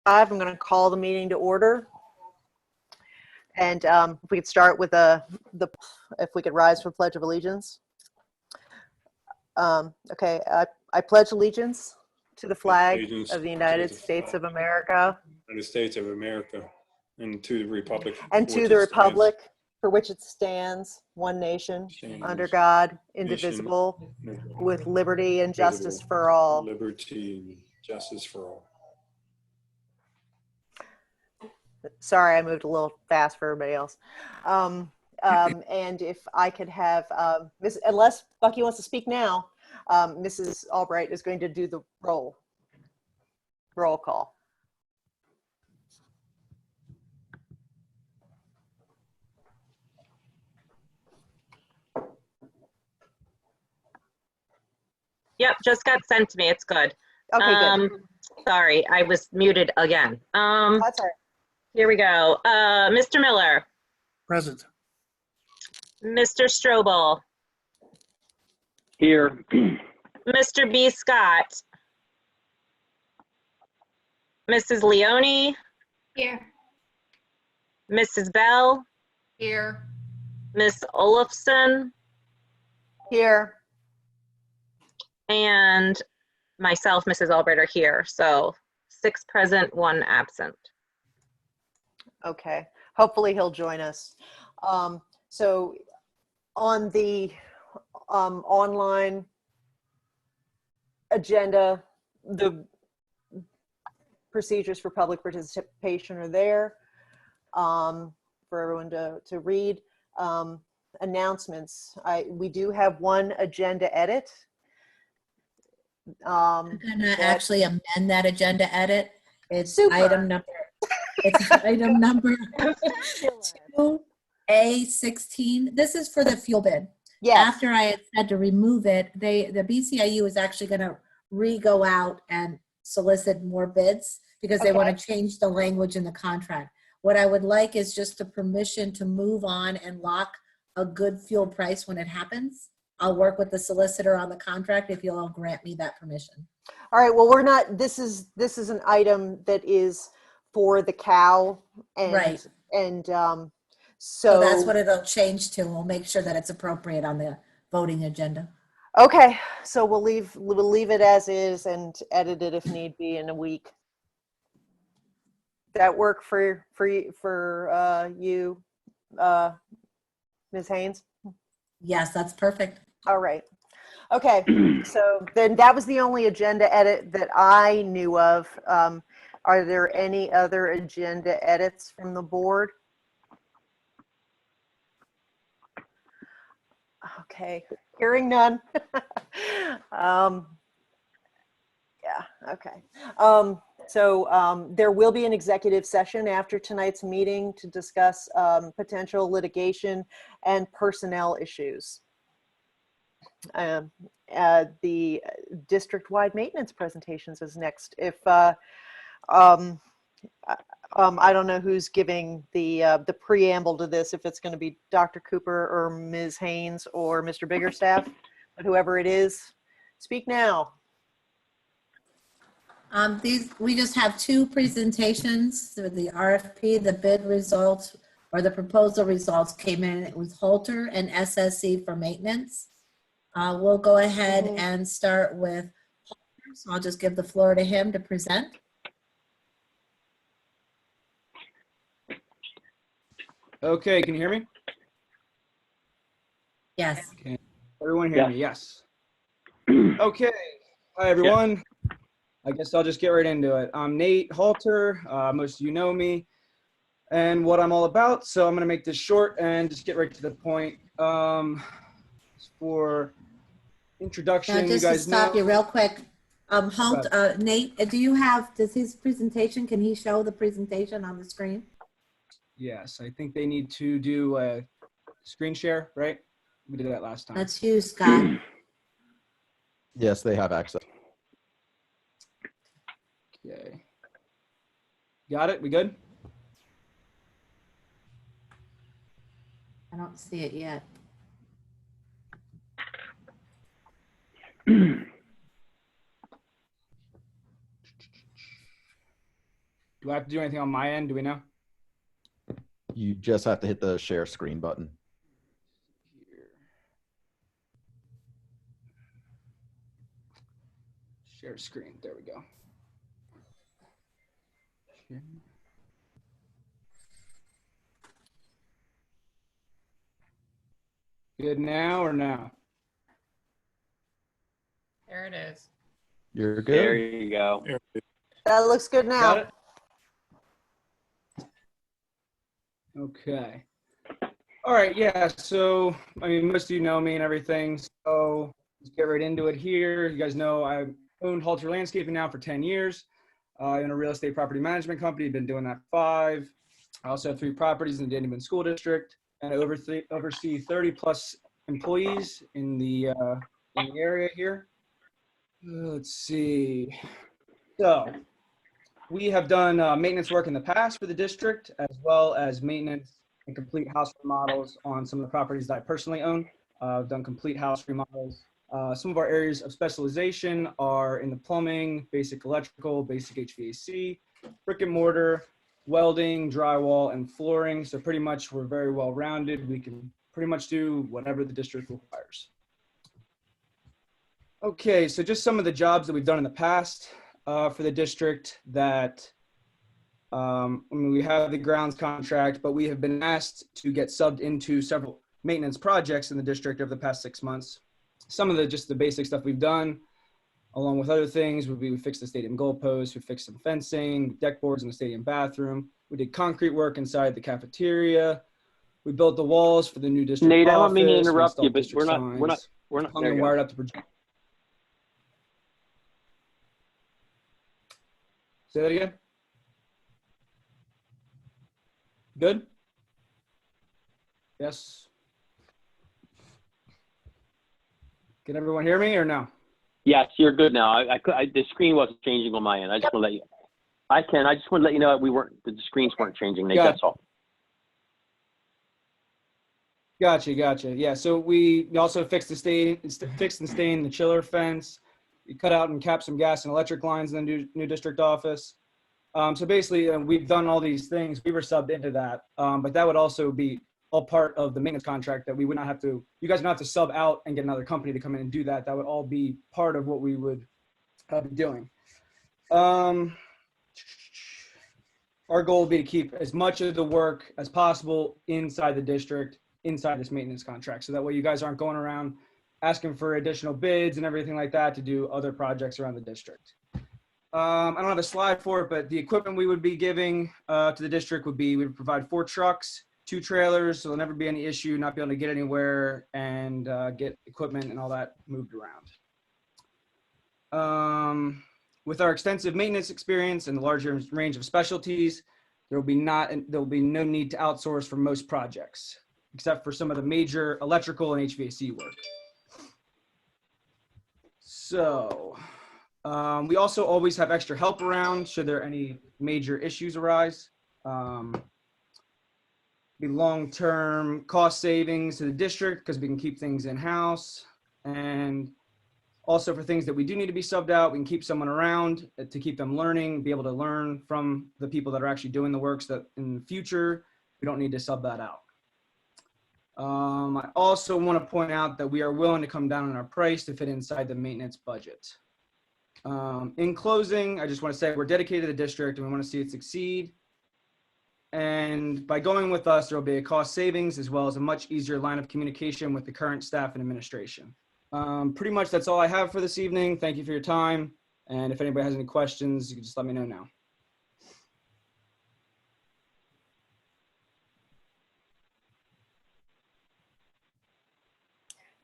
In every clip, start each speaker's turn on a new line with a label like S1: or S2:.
S1: I'm going to call the meeting to order. And if we could start with if we could rise for Pledge of Allegiance. Okay, I pledge allegiance to the flag of the United States of America.
S2: United States of America, and to the republic.
S1: And to the republic for which it stands, one nation, under God, indivisible, with liberty and justice for all.
S2: Liberty, justice for all.
S1: Sorry, I moved a little fast for everybody else. And if I could have, unless Bucky wants to speak now, Mrs. Albright is going to do the roll call.
S3: Yep, just got sent to me. It's good.
S1: Okay, good.
S3: Sorry, I was muted again.
S1: That's all right.
S3: Here we go. Mr. Miller.
S4: Present.
S3: Mr. Strobel.
S4: Here.
S3: Mr. B. Scott. Mrs. Leone.
S5: Here.
S3: Mrs. Bell.
S5: Here.
S3: Miss Olafson.
S1: Here.
S3: And myself, Mrs. Albright, are here. So 6 present, 1 absent.
S1: Okay. Hopefully he'll join us. So on the online agenda, the procedures for public participation are there for everyone to read. Announcements. We do have one agenda edit.
S5: I'm gonna actually amend that agenda edit. It's
S1: Super.
S5: item number. It's item number 2A16. This is for the fuel bid.
S1: Yes.
S5: After I had said to remove it, the BCIU is actually going to go out and solicit more bids because they want to change the language in the contract. What I would like is just the permission to move on and lock a good fuel price when it happens. I'll work with the solicitor on the contract if you'll grant me that permission.
S1: All right. Well, we're not. This is an item that is for the cow, and
S5: Right.
S1: And
S5: So that's what it'll change to. We'll make sure that it's appropriate on the voting agenda.
S1: Okay. So we'll leave it as is and edit it if need be in a week. That work for you, Ms. Haynes?
S5: Yes, that's perfect.
S1: All right. Okay. So then that was the only agenda edit that I knew of. Are there any other agenda edits from the board? Okay. Hearing none. Yeah. Okay. So there will be an executive session after tonight's meeting to discuss potential litigation and personnel issues. The district-wide maintenance presentations is next. If I don't know who's giving the preamble to this, if it's going to be Dr. Cooper or Ms. Haynes or Mr. Biggerstaff, but whoever it is, speak now.
S5: We just have 2 presentations. So the RFP, the bid results or the proposal results came in. It was Holter and SSC for maintenance. We'll go ahead and start with Holter. So I'll just give the floor to him to present.
S6: Okay, can you hear me?
S5: Yes.
S6: Can everyone hear me? Yes. Okay. Hi, everyone. I guess I'll just get right into it. I'm Nate Halter. Most of you know me and what I'm all about, so I'm going to make this short and just get right to the point. For introduction,
S5: Now, just
S6: you guys
S5: to stop
S6: know.
S5: you real quick. Nate, does his presentation, can he show the presentation on the screen?
S6: Yes, I think they need to do a screen share, right? We did that last time.
S5: That's you, Scott.
S7: Yes, they have access.
S6: Okay. Got it? We good?
S5: I don't see it yet.
S6: Do I have to do anything on my end? Do we know?
S7: You just have to hit the share screen button.
S6: Share screen. There we go. Good now or now?
S4: There it is.
S7: You're
S8: There
S7: good.
S8: you go.
S1: That looks good
S6: Got
S1: now.
S6: it? Okay. All right, yeah, so, I mean, most of you know me and everything, so let's get right into it here. You guys know I've owned Halter Landscaping now for 10 years. I own a real estate property management company, been doing that 5. I also have 3 properties in the Boone School District, and I oversee 30 plus employees in the area here. Let's see. So we have done maintenance work in the past for the district, as well as maintenance and complete house remodels on some of the properties that I personally own. I've done complete house remodels. Some of our areas of specialization are in the plumbing, basic electrical, basic HVAC, brick and mortar, welding, drywall, and flooring. So pretty much we're very well rounded. We can pretty much do whatever the district requires. Okay, so just some of the jobs that we've done in the past for the district that, I mean, we have the grounds contract, but we have been asked to get subbed into several maintenance projects in the district over the past 6 months. Some of just the basic stuff we've done, along with other things, would be we fixed the stadium goalposts, we fixed some fencing, deck boards in the stadium bathroom. We did concrete work inside the cafeteria. We built the walls for the new district
S8: Nate, I
S6: office.
S8: don't mean to
S6: We
S8: interrupt you,
S6: installed
S8: but
S6: district
S8: we're not,
S6: hung
S8: there
S6: and
S8: you go.
S6: wired up to project. Say that again. Good? Yes. Can everyone hear me or no?
S8: Yes, you're good now. The screen wasn't changing on my end. I just want to let you. I just want to let you know that the screens weren't changing, Nate.
S6: Gotcha.
S8: That's all.
S6: Gotcha. Yeah, so we also fixed and stained the chiller fence. We cut out and capped some gas and electric lines in the new district office. So basically, we've done all these things. We were subbed into that, but that would also be all part of the maintenance contract that we would not have to, you guys would not have to sub out and get another company to come in and do that. That would all be part of what we would be doing. Our goal would be to keep as much of the work as possible inside the district, inside this maintenance contract. So that way you guys aren't going around asking for additional bids and everything like that to do other projects around the district. I don't have a slide for it, but the equipment we would be giving to the district would be, we would provide 4 trucks, 2 trailers, so there'll never be any issue, not be able to get anywhere and get equipment and all that moved around. With our extensive maintenance experience and the larger range of specialties, there will be no need to outsource for most projects, except for some of the major electrical and HVAC work. So we also always have extra help around should there any major issues arise. Be long-term cost savings to the district because we can keep things in-house, and also for things that we do need to be subbed out, we can keep someone around to keep them learning, be able to learn from the people that are actually doing the work so that in the future, we don't need to sub that out. I also want to point out that we are willing to come down on our price to fit inside the maintenance budget. In closing, I just want to say we're dedicated to the district and we want to see it succeed. And by going with us, there will be a cost savings as well as a much easier line of communication with the current staff and administration. Pretty much that's all I have for this evening. Thank you for your time. And if anybody has any questions, you can just let me know now.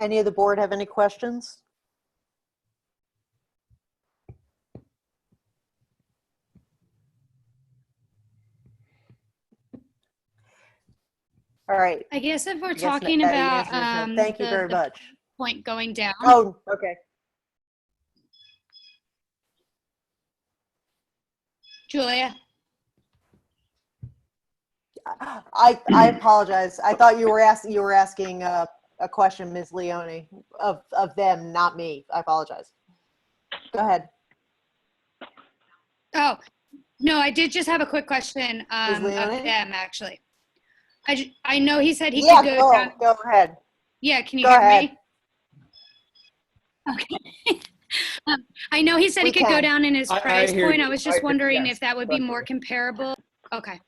S1: Any of the board have any questions? All right.
S9: I guess if we're
S1: Yes,
S9: talking
S1: the
S9: about
S1: answer is no. Thank you very
S9: the
S1: much.
S9: point going down.
S1: Oh, okay.
S9: Julia,
S1: I apologize. I thought you were asking a question, Ms. Leone, of them, not me. I apologize. Go ahead.
S9: oh, No, I did just have a quick question of
S1: Leonie?
S9: them, actually. I know he said he
S1: Yeah,
S9: could go down.
S1: go ahead.
S9: Yeah, can you
S1: Go
S9: hear
S1: ahead.
S9: me? Okay. I know he said
S1: We
S9: he could go
S1: can.
S9: down in his
S6: I
S9: price
S6: hear
S9: point.
S6: you.
S9: I was
S6: I
S9: just
S6: hear-
S9: wondering
S6: yes,
S9: if that would be
S6: correct.
S9: more comparable. Okay.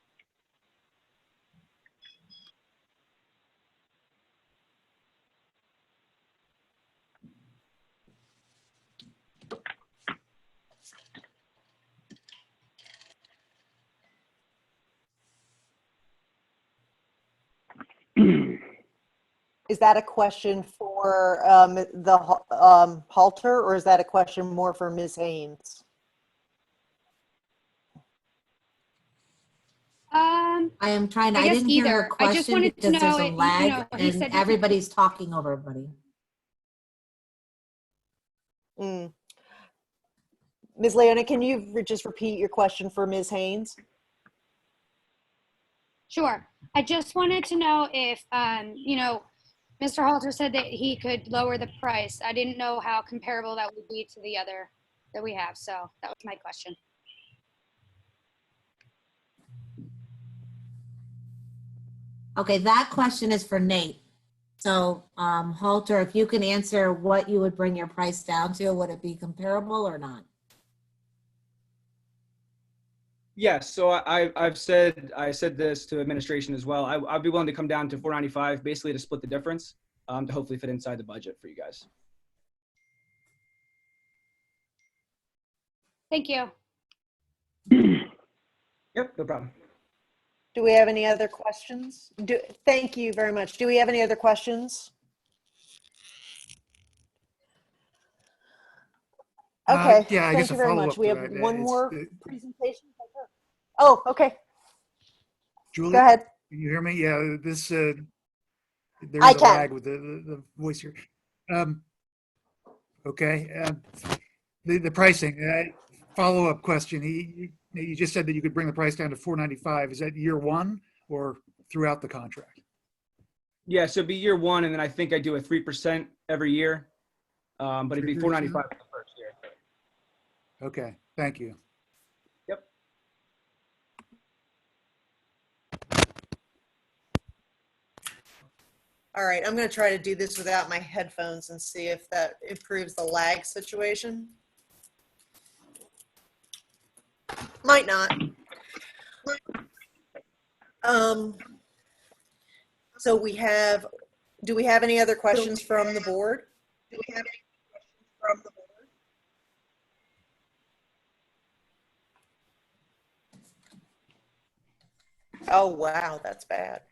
S1: Is that a question for the halter, or is that a question more for Ms. Haynes?
S5: I am trying to,
S9: I
S5: I
S9: guess
S5: didn't hear her
S9: either. I just
S5: question
S9: wanted to
S5: because there's
S9: know,
S5: a
S9: you
S5: lag
S9: know, he
S5: and
S9: said
S5: everybody's talking over everybody.
S1: Mm. Ms. Leona, can you just repeat your question for Ms. Haynes?
S9: Sure. I just wanted to know if, you know, Mr. Halter said that he could lower the price. I didn't know how comparable that would be to the other that we have. So that was my question.
S5: Okay, that question is for Nate. So, Halter, if you can answer what you would bring your price down to, would it be comparable or not?
S6: Yes, so I said this to administration as well. I'd be willing to come down to 495, basically to split the difference, to hopefully fit inside the budget for you guys.
S9: Thank you.
S6: Yep, no problem.
S1: Do we have any other questions? Thank you very much. Do we have any other questions? Okay.
S4: Yeah, I
S1: Thank
S4: guess
S1: you
S4: a
S1: very
S4: follow-up
S1: much.
S4: to
S1: We have
S4: that.
S1: one
S4: It's,
S1: more presentation. Oh, okay.
S4: Julie,
S1: Go ahead.
S4: can you hear me? Yeah, this, there
S1: I
S4: is a
S1: can.
S4: lag with the voice here. Okay, the pricing, follow-up question. You just said that you could bring the price down to 495. Is that year one or throughout the contract?
S6: Yeah, so it'd be year one, and then I think I do a 3% every year, but it'd be
S4: 3%?
S6: 495 for the first year.
S4: Okay, thank you.
S6: Yep.
S1: All right. I'm going to try to do this without my headphones and see if that improves the lag situation. Might not. So do we have any other questions from the board? Oh, wow, that's bad.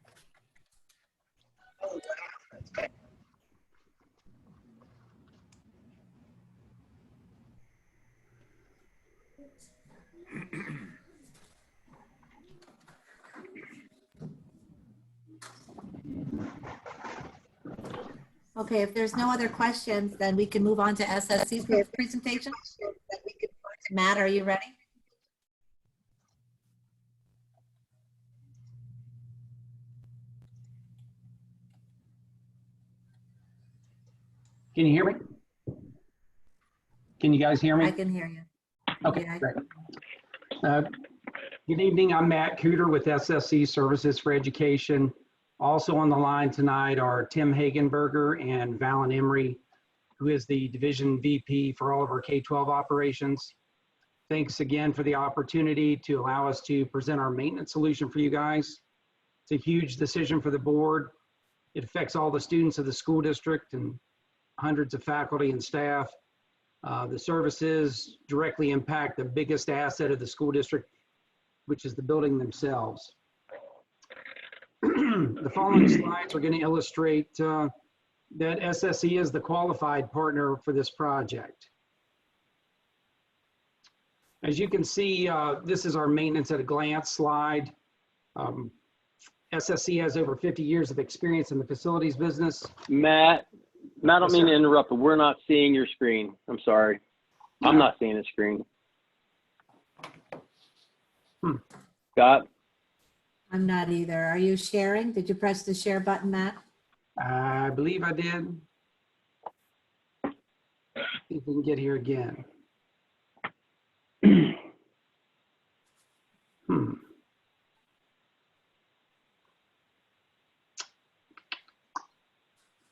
S5: Okay, if there's no other questions, then we can move on to SSC's presentation. Matt, are you ready?
S10: Can you hear me? Can you guys hear me?
S5: I can hear you.
S10: Okay,
S5: Yeah.
S10: great. Good evening, I'm Matt Cooter with SSC Services for Education. Also on the line tonight are Tim Hagenberger and Valen Emery, who is the Division VP for all of our K-12 operations. Thanks again for the opportunity to allow us to present our maintenance solution for you guys. It's a huge decision for the board. It affects all the students of the school district and hundreds of faculty and staff. The services directly impact the biggest asset of the school district, which is the building themselves. The following slides are going to illustrate that SSE is the qualified partner for this project. As you can see, this is our maintenance at a glance slide. SSE has over 50 years of experience in the facilities business.
S8: Matt, I don't
S10: Yes,
S8: mean
S10: sir.
S8: to interrupt, but we're not seeing your screen. I'm sorry. I'm not seeing the screen. Scott?
S5: I'm not either. Are you sharing? Did you press the share button, Matt?
S10: I believe I did. See if we can get here again.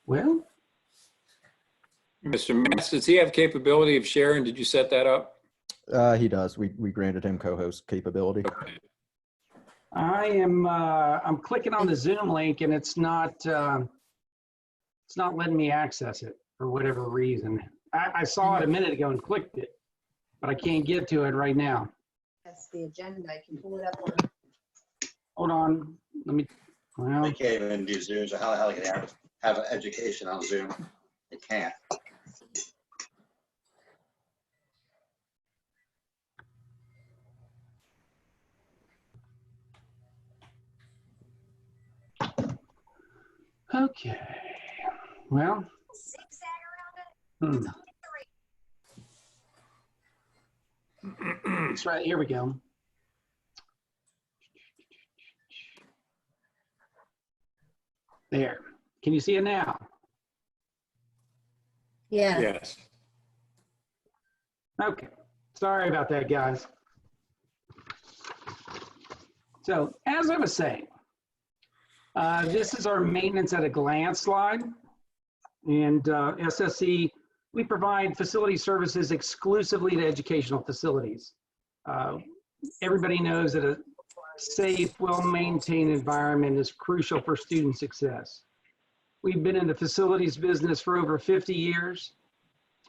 S10: Well,
S2: Mr. Matz, does he have capability of sharing? Did you set that up?
S7: He does. We granted him co-host capability.
S10: I'm clicking on the Zoom link and it's not letting me access it for whatever reason. I saw it a minute ago and clicked it, but I can't get to it right now.
S5: That's the agenda. I can pull it up.
S10: Hold on. Let me, well,
S11: They can't even do Zoom, so how the hell can they have an education on Zoom? They can't.
S10: okay. Well, That's right. Here we go. There. Can you see it now?
S5: Yeah.
S2: Yes.
S10: Okay. Sorry about that, guys. So, as I was saying, this is our maintenance at a glance slide. And SSC, we provide facility services exclusively to educational facilities. Everybody knows that a safe, well-maintained environment is crucial for student success. We've been in the facilities business for over 50 years.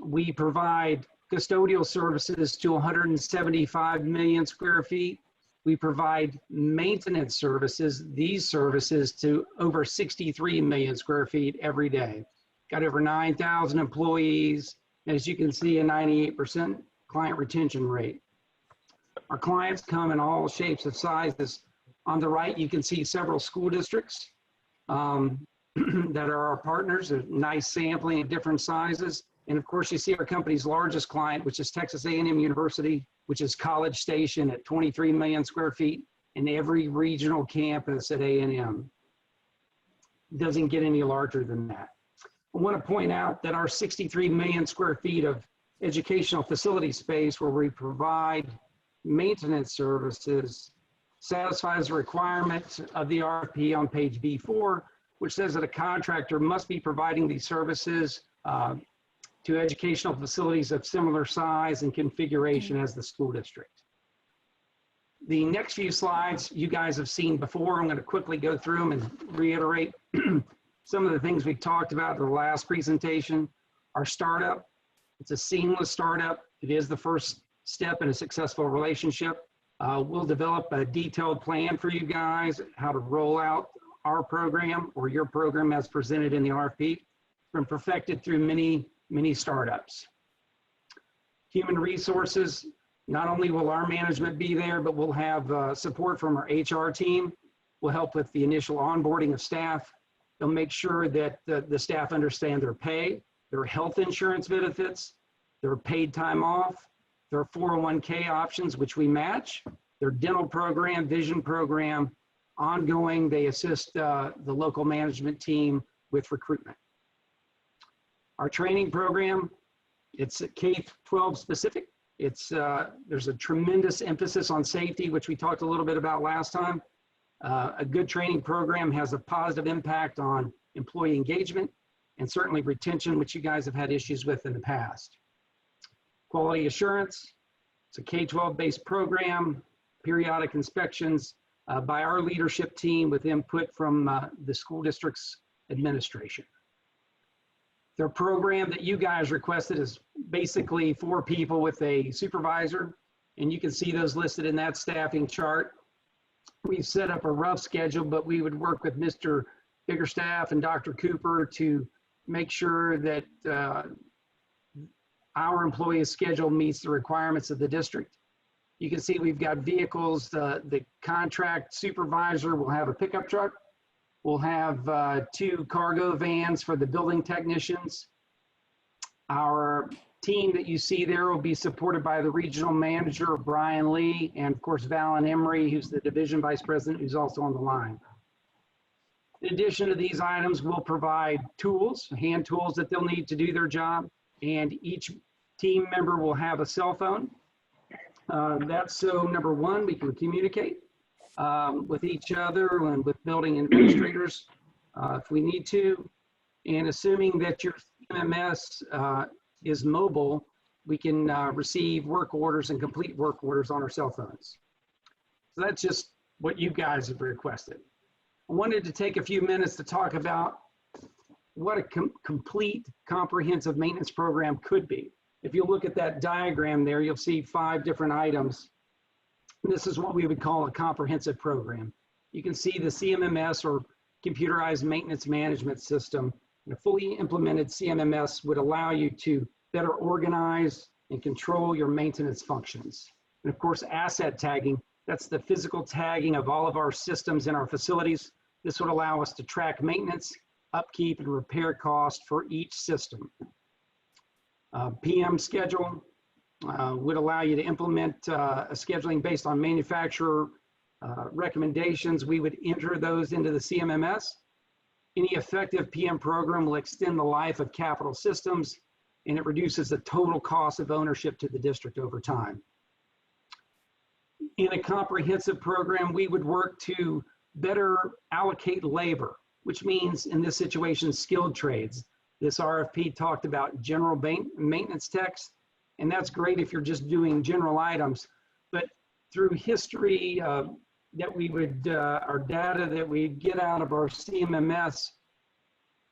S10: We provide custodial services to 175 million square feet. We provide maintenance services, these services, to over 63 million square feet every day. Got over 9,000 employees, and as you can see, a 98% client retention rate. Our clients come in all shapes and sizes. On the right, you can see several school districts that are our partners, a nice sampling of different sizes. And of course, you see our company's largest client, which is Texas A&M University, which is College Station at 23 million square feet, and every regional campus at A&M. Doesn't get any larger than that. I want to point out that our 63 million square feet of educational facility space where we provide maintenance services satisfies the requirements of the RFP on page B4, which says that a contractor must be providing these services to educational facilities of similar size and configuration as the school district. The next few slides you guys have seen before. I'm going to quickly go through them and reiterate some of the things we talked about in the last presentation. Our startup, it's a seamless startup. It is the first step in a successful relationship. We'll develop a detailed plan for you guys, how to roll out our program or your program as presented in the RFP. It's been perfected through many startups. Human resources, not only will our management be there, but we'll have support from our HR team. We'll help with the initial onboarding of staff. They'll make sure that the staff understand their pay, their health insurance benefits, their paid time off, their 401k options, which we match, their dental program, vision program, ongoing. They assist the local management team with recruitment. Our training program, it's K-12 specific. It's there's a tremendous emphasis on safety, which we talked a little bit about last time. A good training program has a positive impact on employee engagement and certainly retention, which you guys have had issues with in the past. Quality assurance, it's a K-12 based program, periodic inspections by our leadership team with input from the school district's administration. Their program that you guys requested is basically 4 people with a supervisor, and you can see those listed in that staffing chart. We've set up a rough schedule, but we would work with Mr. Biggerstaff and Dr. Cooper to make sure that our employee's schedule meets the requirements of the district. You can see we've got vehicles. The contract supervisor will have a pickup truck. We'll have 2 cargo vans for the building technicians. Our team that you see there will be supported by the regional manager, Brian Lee, and of course, Valen Emery, who's the division vice president, who's also on the line. In addition to these items, we'll provide tools, hand tools that they'll need to do their job, and each team member will have a cell phone. That's so number one, we can communicate with each other and with building administrators if we need to. And assuming that your CMMS is mobile, we can receive work orders and complete work orders on our cell phones. So that's just what you guys have requested. I wanted to take a few minutes to talk about what a complete comprehensive maintenance program could be. If you look at that diagram there, you'll see 5 different items. This is what we would call a comprehensive program. You can see the CMMS, or computerized maintenance management system. And a fully implemented CMMS would allow you to better organize and control your maintenance functions. And of course, asset tagging, that's the physical tagging of all of our systems in our facilities. This would allow us to track maintenance, upkeep, and repair costs for each system. PM schedule would allow you to implement a scheduling based on manufacturer recommendations. We would enter those into the CMMS. Any effective PM program will extend the life of capital systems, and it reduces the total cost of ownership to the district over time. In a comprehensive program, we would work to better allocate labor, which means in this situation, skilled trades. This RFP talked about general maintenance techs, and that's great if you're just doing general items, but through history that we would, our data that we get out of our CMMS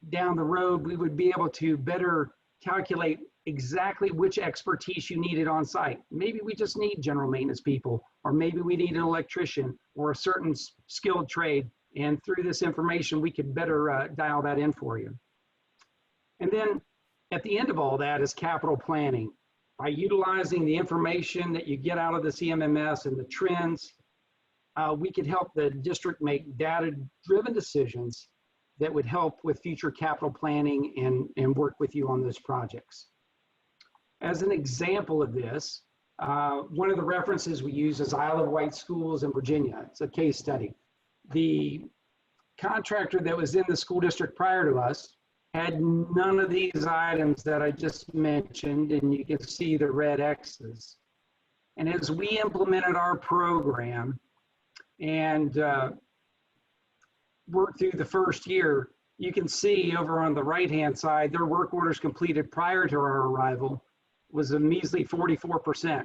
S10: down the road, we would be able to better calculate exactly which expertise you needed on site. Maybe we just need general maintenance people, or maybe we need an electrician or a certain skilled trade. And through this information, we could better dial that in for you. And then at the end of all that is capital planning. By utilizing the information that you get out of the CMMS and the trends, we could help the district make data-driven decisions that would help with future capital planning and work with you on those projects. As an example of this, one of the references we use is Isle of Wight Schools in Virginia. It's a case study. The contractor that was in the school district prior to us had none of these items that I just mentioned, and you can see the red X's. And as we implemented our program and worked through the first year, you can see over on the right-hand side, their work orders completed prior to our arrival was a measly 44%.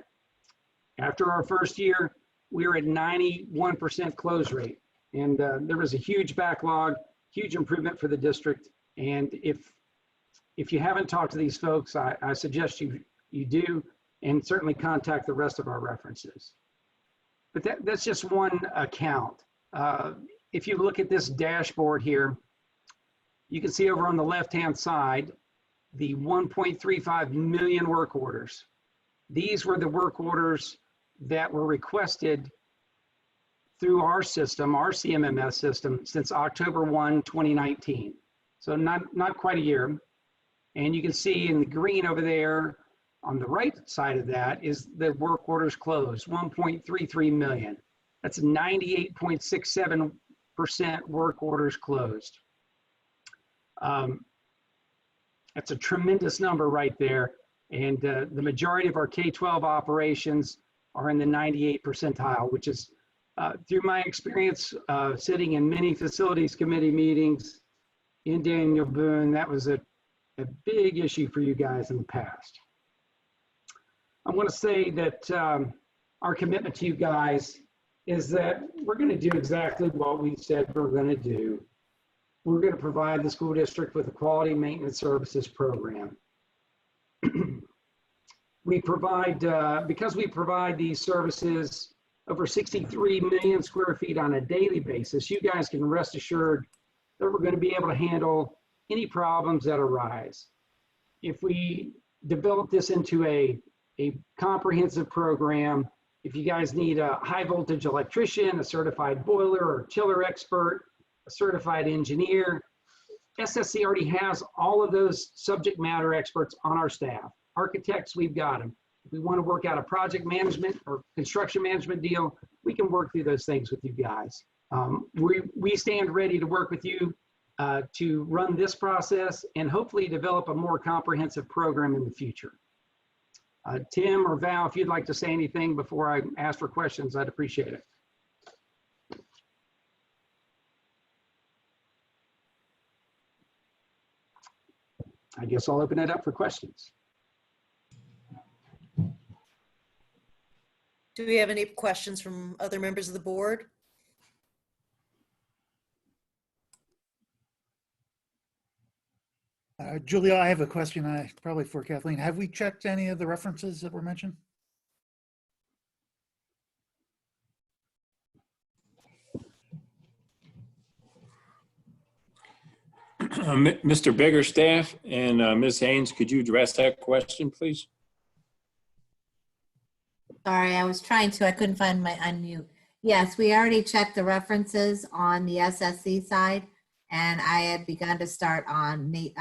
S10: After our first year, we were at 91% close rate. And there was a huge backlog, huge improvement for the district. And if you haven't talked to these folks, I suggest you do, and certainly contact the rest of our references. But that's just one account. If you look at this dashboard here, you can see over on the left-hand side, the 1.35 million work orders. These were the work orders that were requested through our system, our CMMS system, since October 1, 2019. So not quite a year. And you can see in the green over there, on the right side of that is the work orders closed, 1.33 million. That's 98.67% work orders closed. That's a tremendous number right there. And the majority of our K-12 operations are in the 98th percentile, which is, through my experience sitting in many facilities committee meetings in Daniel Boone, that was a big issue for you guys in the past. I want to say that our commitment to you guys is that we're going to do exactly what we said we're going to do. We're going to provide the school district with a quality maintenance services program. We provide, because we provide these services over 63 million square feet on a daily basis, you guys can rest assured that we're going to be able to handle any problems that arise. If we develop this into a comprehensive program, if you guys need a high voltage electrician, a certified boiler or chiller expert, a certified engineer, SSC already has all of those subject matter experts on our staff. Architects, we've got them. If we want to work out a project management or construction management deal, we can work through those things with you guys. We stand ready to work with you to run this process and hopefully develop a more comprehensive program in the future. Tim or Val, if you'd like to say anything before I ask for questions, I'd appreciate it. I guess I'll open it up for questions.
S1: Do we have any questions from other members of the board?
S4: Julia, I have a question, probably for Kathleen. Have we checked any of the references that were mentioned?
S2: Mr. Biggerstaff and Ms. Haynes, could you address that question, please?
S5: Sorry, I was trying to, I couldn't find my unmute. Yes, we already checked the references on the SSC side, and I had begun to start on the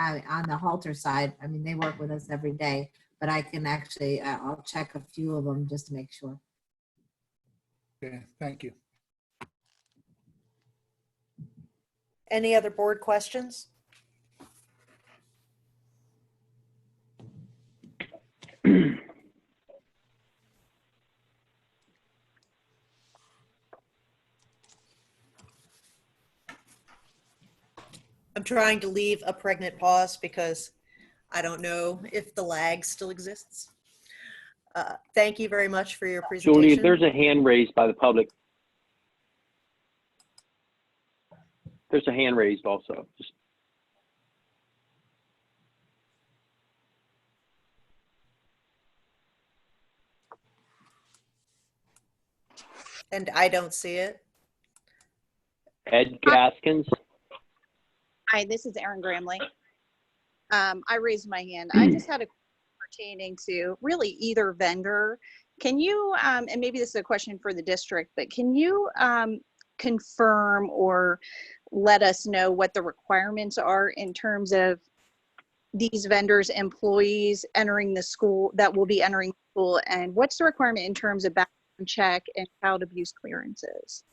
S5: Halter side. I mean, they work with us every day, but I can actually, I'll check a few of them just to make sure.
S4: Okay, thank you.
S1: Any other board questions? I'm trying to leave a pregnant pause because I don't know if the lag still exists. Thank you very much for your presentation.
S8: Julie, there's a hand raised by the public. There's a hand raised also. Just
S1: And I don't see it.
S8: Ed Gaskins.
S12: Hi, this is Erin Gramley. I raised my hand. I just had a question pertaining to really either vendor. Can you, and maybe this is a question for the district, but can you confirm or let us know what the requirements are in terms of these vendors' employees entering the school, that will be entering school, and what's the requirement in terms of background check and child abuse clearances?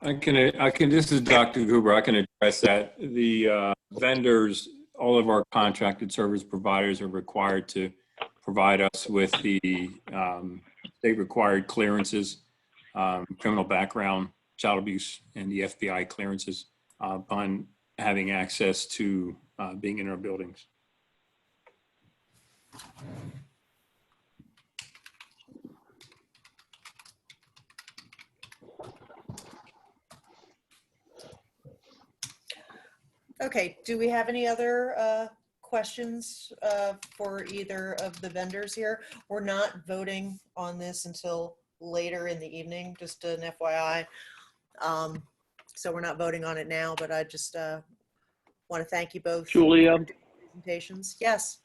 S2: I can, this is Dr. Gruber. I can address that. The vendors, all of our contracted service providers are required to provide us with the state required clearances, criminal background, child abuse, and the FBI clearances upon having access to being in our buildings.
S1: Okay, do we have any other questions for either of the vendors here? We're not voting on this until later in the evening, just an FYI. So we're not voting on it now, but I just want to thank you both.
S8: Julia.
S1: For doing presentations. Yes.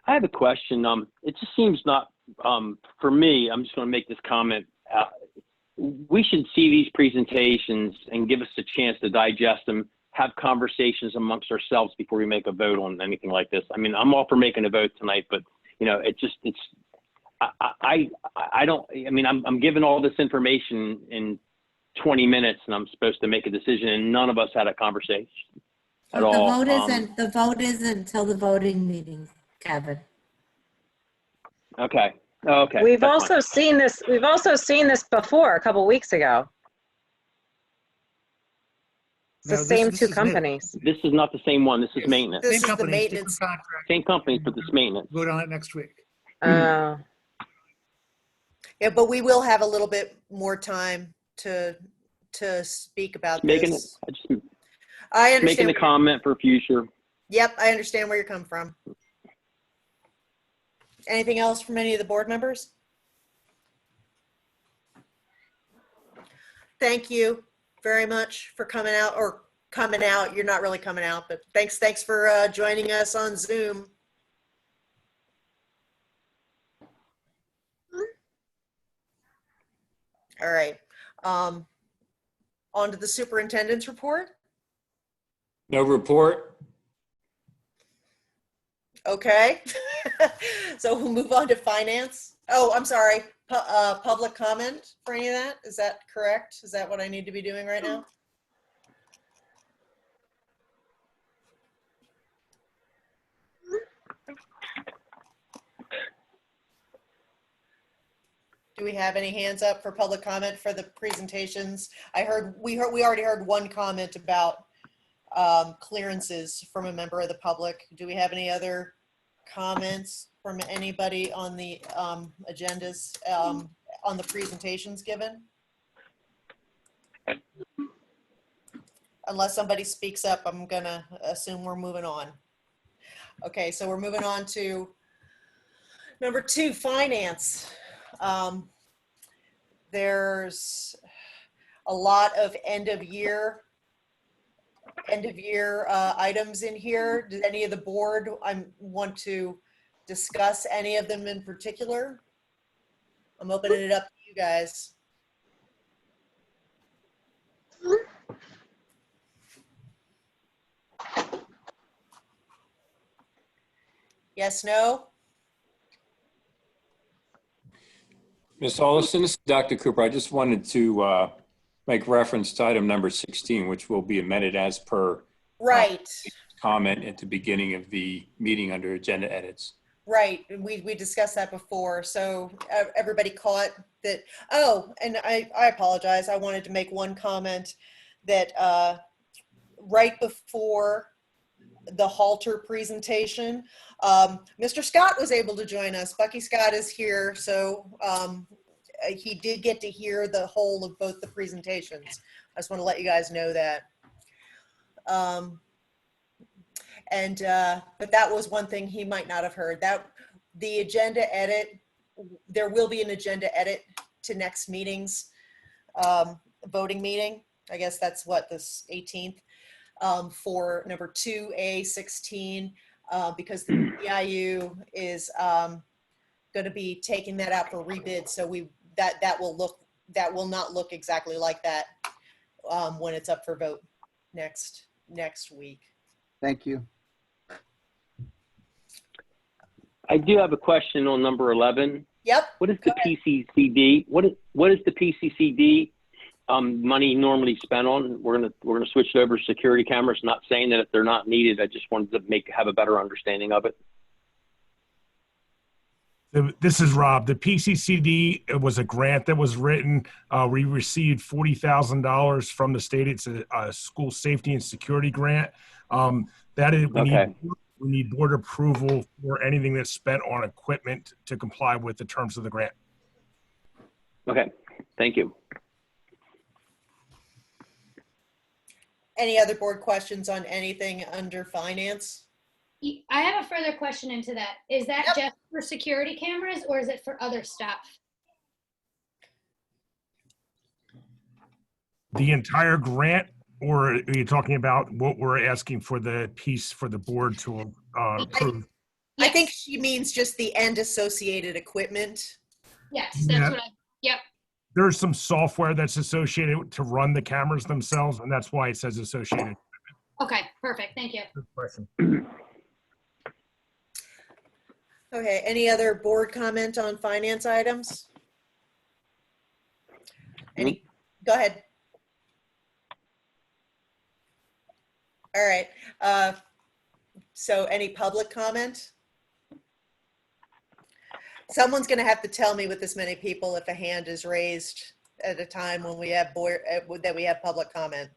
S8: I have a question. It just seems not, for me, I'm just going to make this comment. We should see these presentations and give us a chance to digest them, have conversations amongst ourselves before we make a vote on anything like this. I mean, I'm all for making a vote tonight, but you know, I don't, I mean, I'm given all this information in 20 minutes and I'm supposed to make a decision and none of us had a conversation at all.
S5: The vote isn't until the voting meeting, Kevin.
S8: Okay. Okay.
S3: We've also seen this before a couple weeks ago. It's the same two companies.
S8: This is not the same one. This is maintenance.
S1: This is the maintenance
S4: contract.
S8: Same companies, but this maintenance.
S4: Vote on it next week.
S1: Yeah, but we will have a little bit more time to speak about this. I understand.
S8: Making a comment for future.
S1: Yep, I understand where you're coming from. Anything else from any of the board members? Thank you very much for coming out, or coming out. You're not really coming out, but thanks for joining us on Zoom. All right. On to the superintendent's report.
S2: No report.
S1: Okay. So we'll move on to finance. Oh, I'm sorry. Public comment for any of that? Is that correct? Is that what I need to be doing right now? Do we have any hands up for public comment for the presentations? We already heard one comment about clearances from a member of the public. Do we have any other comments from anybody on the agendas, on the presentations given? Unless somebody speaks up, I'm gonna assume we're moving on. Okay, so we're moving on to number 2, finance. There's a lot of end of year items in here. Does any of the board want to discuss any of them in particular? I'm opening it up to you guys. Yes, no?
S2: Ms. Olson, this is Dr. Cooper. I just wanted to make reference to item number 16, which will be amended as per
S1: Right.
S2: comment at the beginning of the meeting under agenda edits.
S1: Right, we discussed that before, so everybody caught that. Oh, and I apologize, I wanted to make one comment that right before the halter presentation, Mr. Scott was able to join us. Bucky Scott is here, so he did get to hear the whole of both the presentations. I just want to let you guys know that. But that was one thing he might not have heard. That the agenda edit, there will be an agenda edit to next meeting's voting meeting. I guess that's what, this 18th, for number 2A16, because the Bciu is going to be taking that out for rebid. So that will not look exactly like that when it's up for vote next week.
S13: Thank you.
S8: I do have a question on number 11.
S1: Yep.
S8: What is the PCCD? What is the PCCD money normally spent on? We're gonna switch it over to security cameras. Not saying that if they're not needed, I just wanted to have a better understanding of it.
S14: This is Rob. The PCCD was a grant that was written. We received $40,000 from the state. It's a school safety and security grant. That is, we need board approval for anything that's spent on equipment to comply with the terms of the grant.
S8: Okay, thank you.
S1: Any other board questions on anything under finance?
S9: I have a further question into that. Is that just for security cameras or is it for other stuff?
S14: The entire grant, or are you talking about what we're asking for the piece for the board to approve?
S1: I think she means just the end associated equipment.
S9: Yes, that's what yep.
S14: There's some software that's associated to run the cameras themselves, and that's why it says associated.
S9: Okay, perfect. Thank you.
S14: Good question.
S1: Okay, any other board comment on finance items? Go ahead. All right, so any public comment? Someone's gonna have to tell me with this many people if a hand is raised at a time when we have that we have public comment.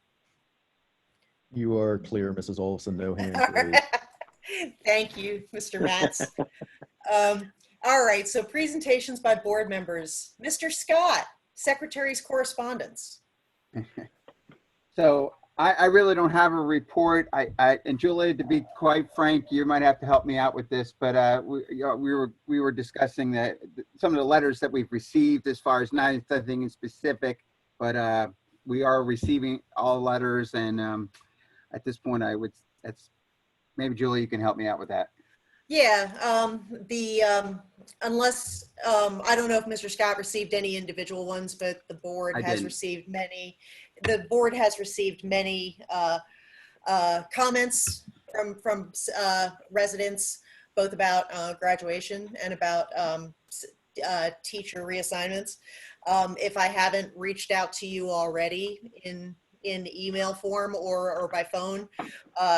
S7: You are clear, Mrs. Olson. No hands raised.
S1: Thank you, Mr. Matz. All right, so presentations by board members. Mr. Scott, Secretary's correspondence.
S13: So I really don't have a report. And Julie, to be quite frank, you might have to help me out with this, but we were discussing that some of the letters that we've received, as far as not anything in specific, but we are receiving all letters, and at this point, maybe Julie, you can help me out with that.
S1: Yeah, unless, I don't know if Mr. Scott received any individual ones, but the board has received many. The board has received many comments from residents, both about graduation and about teacher reassignments. If I haven't reached out to you already in email form or by phone,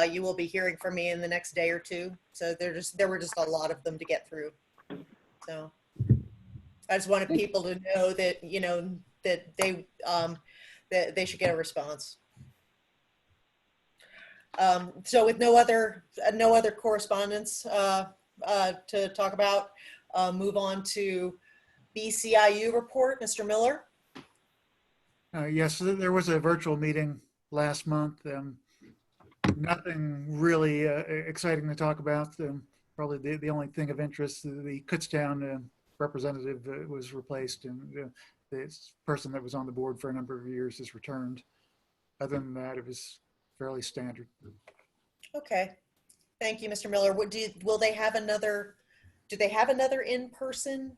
S1: you will be hearing from me in the next day or two. So there were just a lot of them to get through. So I just wanted people to know that, you know, that they should get a response. So with no other correspondence to talk about, move on to Bciu report. Mr. Miller.
S4: Yes, there was a virtual meeting last month. Nothing really exciting to talk about. Probably the only thing of interest, the Kutztown representative was replaced, and this person that was on the board for a number of years has returned. Other than that, it was fairly standard.
S1: Okay, thank you, Mr. Miller. Will they have another? Do they have another in-person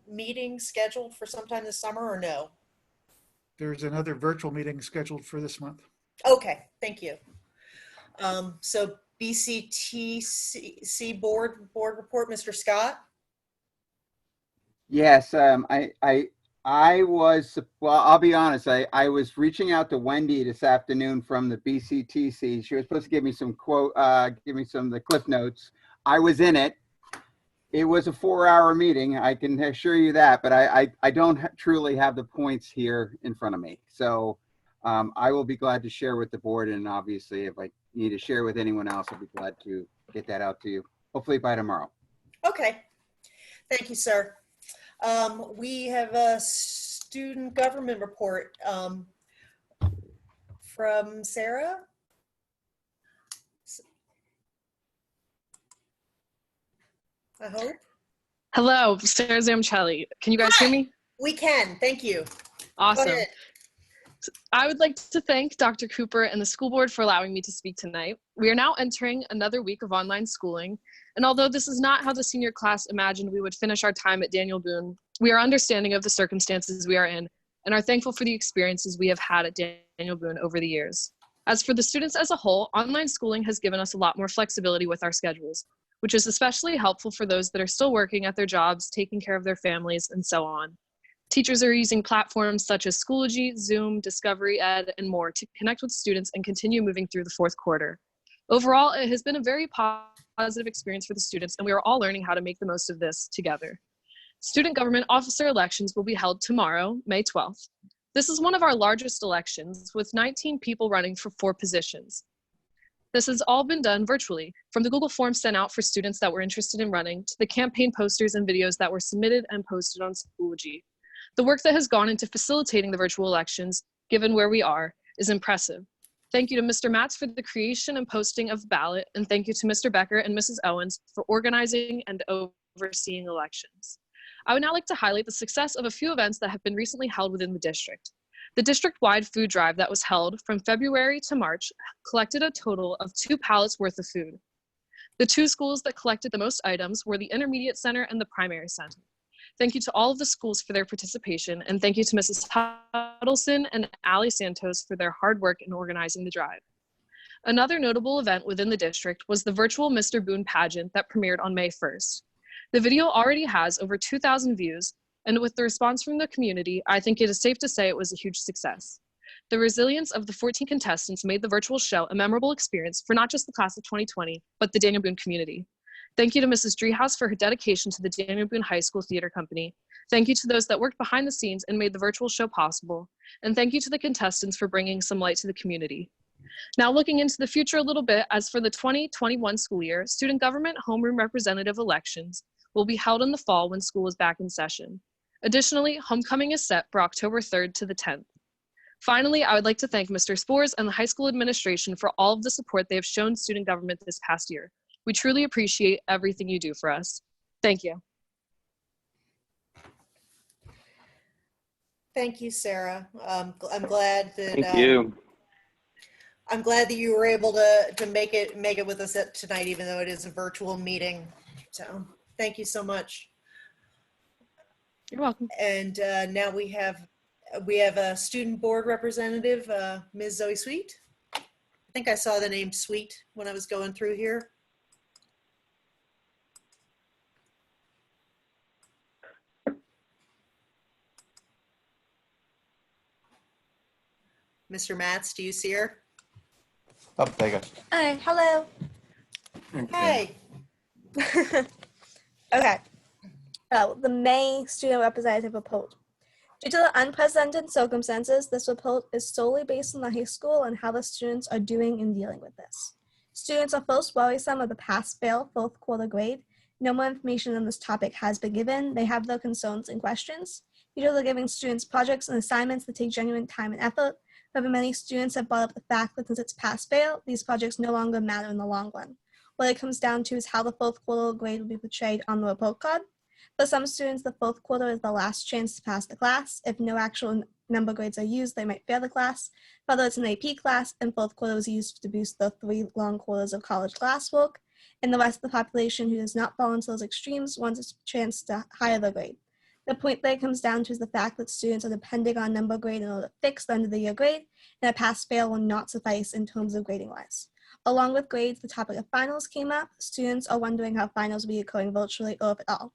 S1: meeting scheduled for sometime this summer, or no?
S4: There's another virtual meeting scheduled for this month.
S1: Okay, thank you. So Bctc board report, Mr. Scott.
S13: Yes, I was, well, I'll be honest, I was reaching out to Wendy this afternoon from the Bctc. She was supposed to give me some give me some of the cliff notes. I was in it. It was a 4-hour meeting, I can assure you that, but I don't truly have the points here in front of me. So I will be glad to share with the board, and obviously if I need to share with anyone else, I'll be glad to get that out to you, hopefully by tomorrow.
S1: Okay, thank you, sir. We have a student government report from Sarah. I hope.
S15: Hello, Sarah Zamchelli. Can you guys hear me?
S1: We can, thank you.
S15: Awesome. I would like to thank Dr. Cooper and the school board for allowing me to speak tonight. We are now entering another week of online schooling, and although this is not how the senior class imagined we would finish our time at Daniel Boone, we are understanding of the circumstances we are in and are thankful for the experiences we have had at Daniel Boone over the years. As for the students as a whole, online schooling has given us a lot more flexibility with our schedules, which is especially helpful for those that are still working at their jobs, taking care of their families, and so on. Teachers are using platforms such as Schoology, Zoom, Discovery Ed, and more to connect with students and continue moving through the fourth quarter. Overall, it has been a very positive experience for the students, and we are all learning how to make the most of this together. Student government officer elections will be held tomorrow, May 12th. This is one of our largest elections, with 19 people running for 4 positions. This has all been done virtually, from the Google Forms sent out for students that were interested in running to the campaign posters and videos that were submitted and posted on Schoology. The work that has gone into facilitating the virtual elections, given where we are, is impressive. Thank you to Mr. Matz for the creation and posting of the ballot, and thank you to Mr. Becker and Mrs. Owens for organizing and overseeing elections. I would now like to highlight the success of a few events that have been recently held within the district. The district-wide food drive that was held from February to March collected a total of 2 pallets worth of food. The 2 schools that collected the most items were the Intermediate Center and the Primary Center. Thank you to all of the schools for their participation, and thank you to Mrs. Huddleston and Ali Santos for their hard work in organizing the drive. Another notable event within the district was the virtual Mr. Boone pageant that premiered on May 1st. The video already has over 2,000 views, and with the response from the community, I think it is safe to say it was a huge success. The resilience of the 14 contestants made the virtual show a memorable experience for not just the class of 2020, but the Daniel Boone community. Thank you to Mrs. Driehaus for her dedication to the Daniel Boone High School Theater Company. Thank you to those that worked behind the scenes and made the virtual show possible. And thank you to the contestants for bringing some light to the community. Now looking into the future a little bit, as for the 2021 school year, student government homeroom representative elections will be held in the fall when school is back in session. Additionally, homecoming is set for October 3rd to the 10th. Finally, I would like to thank Mr. Spores and the high school administration for all of the support they have shown student government this past year. We truly appreciate everything you do for us. Thank you.
S1: Thank you, Sarah. I'm glad that.
S8: Thank you.
S1: I'm glad that you were able to make it with us tonight, even though it is a virtual meeting. So thank you so much.
S15: You're welcome.
S1: And now we have a student board representative, Ms. Zoe Sweet. I think I saw the name Sweet when I was going through here. Mr. Matz, do you see her?
S7: Oh, there you go.
S16: Hi, hello.
S1: Hey.
S16: Okay. The May student representative report. Due to the unprecedented circumstances, this report is solely based on the high school and how the students are doing in dealing with this. Students are most worrisome of the pass-fail fourth quarter grade. No more information on this topic has been given. They have their concerns and questions. Teachers are giving students projects and assignments that take genuine time and effort. However, many students have brought up the fact that since it's pass-fail, these projects no longer matter in the long run. What it comes down to is how the fourth quarter grade will be portrayed on the report card. For some students, the fourth quarter is the last chance to pass the class. If no actual number grades are used, they might fail the class. Further, it's an AP class, and fourth quarter was used to boost the 3 long quarters of college classwork. And the rest of the population who does not fall into those extremes wants a chance to higher their grade. The point that it comes down to is the fact that students are depending on number grade in order to fix the end of the year grade, and a pass-fail will not suffice in terms of grading-wise. Along with grades, the topic of finals came up. Students are wondering how finals will be occurring virtually or if at all.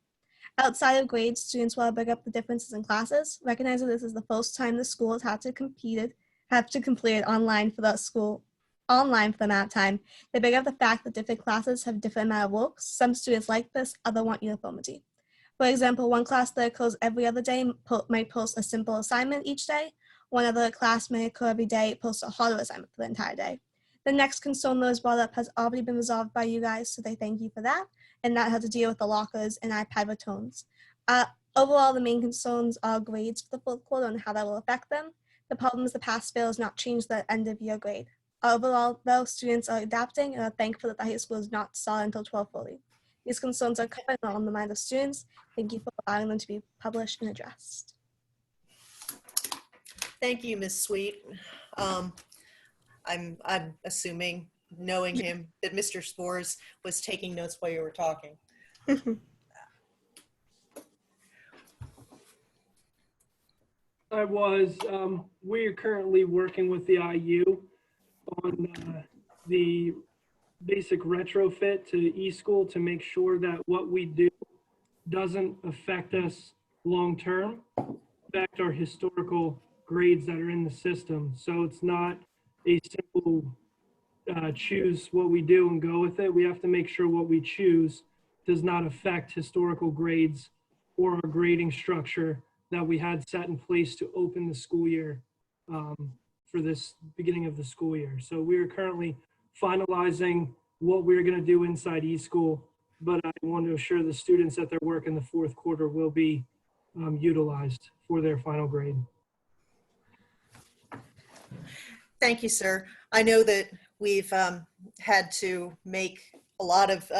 S16: Outside of grades, students want to bring up the differences in classes, recognizing this is the first time the school has had to complete it online for the amount of time. They bring up the fact that different classes have different amount of work. Some students like this, others want uniformity. For example, one class that occurs every other day might post a simple assignment each day. One other class may occur every day, post a harder assignment for the entire day. The next concern that was brought up has already been resolved by you guys, so they thank you for that. And that had to deal with the lockers and iPad returns. Overall, the main concerns are grades for the fourth quarter and how that will affect them. The problem is the pass-fail has not changed the end of year grade. Overall, though, students are adapting and are thankful that the high school is not started until 12:40. These concerns are covered on the mind of students. Thank you for allowing them to be published and addressed.
S1: Thank you, Ms. Sweet. I'm assuming, knowing him, that Mr. Spores was taking notes while you were talking.
S17: I was. We are currently working with the IU on the basic retrofit to eSchool to make sure that what we do doesn't affect us long-term, affect our historical grades that are in the system. So it's not a simple choose what we do and go with it. We have to make sure what we choose does not affect historical grades or our grading structure that we had set in place to open the school year for this beginning of the school year. So we are currently finalizing what we're going to do inside eSchool, but I want to assure the students that their work in the fourth quarter will be utilized for their final grade.
S1: Thank you, sir. I know that we've had to make a lot of